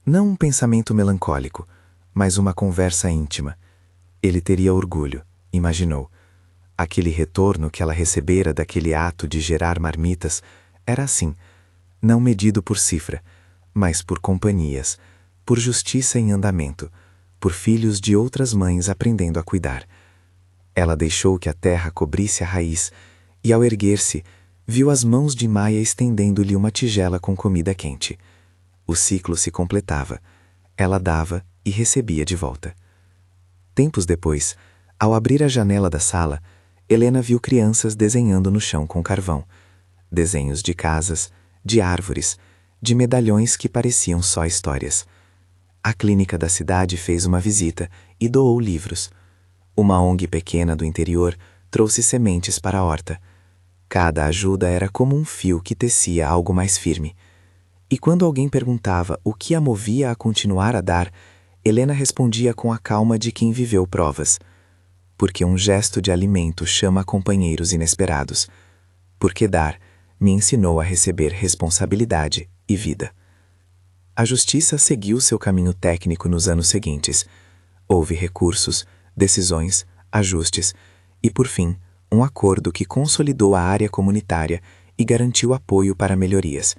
Não um pensamento melancólico, mas uma conversa íntima. Ele teria orgulho, imaginou. Aquele retorno que ela recebera daquele ato de gerar marmitas era assim, não medido por cifra, mas por companhias, por justiça em andamento, por filhos de outras mães aprendendo a cuidar. Ela deixou que a terra cobrisse a raiz e, ao erguer-se, viu as mãos de Maia estendendo-lhe uma tigela com comida quente. O ciclo se completava. Ela dava e recebia de volta. Tempos depois, ao abrir a janela da sala, Helena viu crianças desenhando no chão com carvão. Desenhos de casas, de árvores, de medalhões que pareciam só histórias. A clínica da cidade fez uma visita e doou livros. Uma ONG pequena do interior trouxe sementes para a horta. Cada ajuda era como um fio que tecia algo mais firme. E quando alguém perguntava o que a movia a continuar a dar, Helena respondia com a calma de quem viveu provas. Porque um gesto de alimento chama companheiros inesperados. Porque dar me ensinou a receber responsabilidade e vida. A justiça seguiu seu caminho técnico nos anos seguintes. Houve recursos, decisões, ajustes e, por fim, um acordo que consolidou a área comunitária e garantiu apoio para melhorias.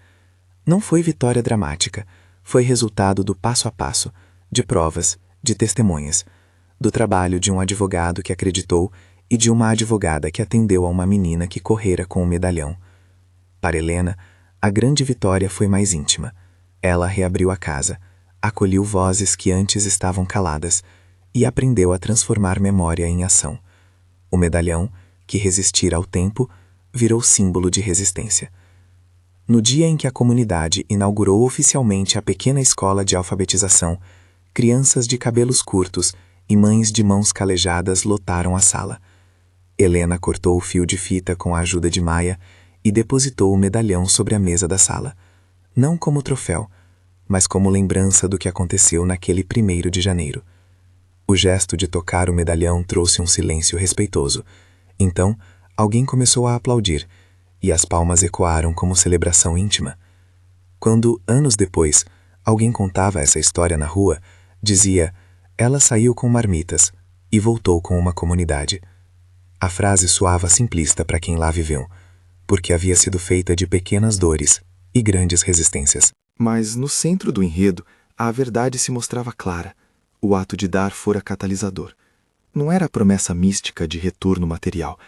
Não foi vitória dramática, foi resultado do passo a passo, de provas, de testemunhas, do trabalho de um advogado que acreditou e de uma advogada que atendeu a uma menina que correra com o medalhão. Para Helena, a grande vitória foi mais íntima. Ela reabriu a casa, acolheu vozes que antes estavam caladas e aprendeu a transformar memória em ação. O medalhão, que resistira ao tempo, virou símbolo de resistência. No dia em que a comunidade inaugurou oficialmente a pequena escola de alfabetização, crianças de cabelos curtos e mães de mãos calejadas lotaram a sala. Helena cortou o fio de fita com a ajuda de Maia e depositou o medalhão sobre a mesa da sala. Não como troféu, mas como lembrança do que aconteceu naquele 1º de janeiro. O gesto de tocar o medalhão trouxe um silêncio respeitoso. Então, alguém começou a aplaudir, e as palmas ecoaram como celebração íntima. Quando, anos depois, alguém contava essa história na rua, dizia: "Ela saiu com marmitas e voltou com uma comunidade." A frase soava simplista para quem lá viveu, porque havia sido feita de pequenas dores e grandes resistências. Mas no centro do enredo, a verdade se mostrava clara. O ato de dar fora catalisador. Não era a promessa mística de retorno material,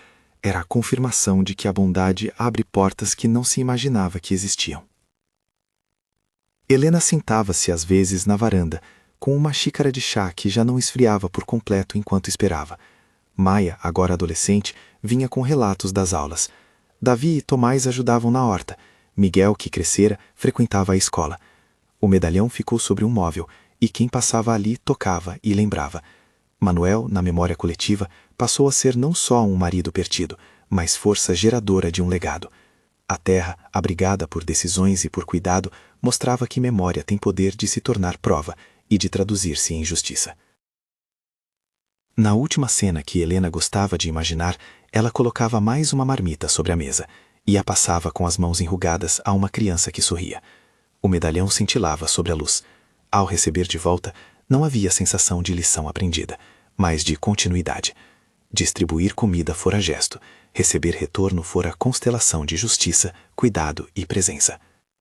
era a confirmação de que a bondade abre portas que não se imaginava que existiam. Helena sentava-se às vezes na varanda, com uma xícara de chá que já não esfriava por completo enquanto esperava. Maia, agora adolescente, vinha com relatos das aulas. Davi e Tomás ajudavam na horta. Miguel, que crescera, frequentava a escola. O medalhão ficou sobre um móvel, e quem passava ali tocava e lembrava. Manuel, na memória coletiva, passou a ser não só um marido perdido, mas força geradora de um legado. A terra, abrigada por decisões e por cuidado, mostrava que memória tem poder de se tornar prova e de traduzir-se em justiça. Na última cena que Helena gostava de imaginar, ela colocava mais uma marmita sobre a mesa e a passava com as mãos enrugadas a uma criança que sorria. O medalhão cintilava sobre a luz. Ao receber de volta, não havia sensação de lição aprendida, mas de continuidade. Distribuir comida fora gesto, receber retorno fora constelação de justiça, cuidado e presença.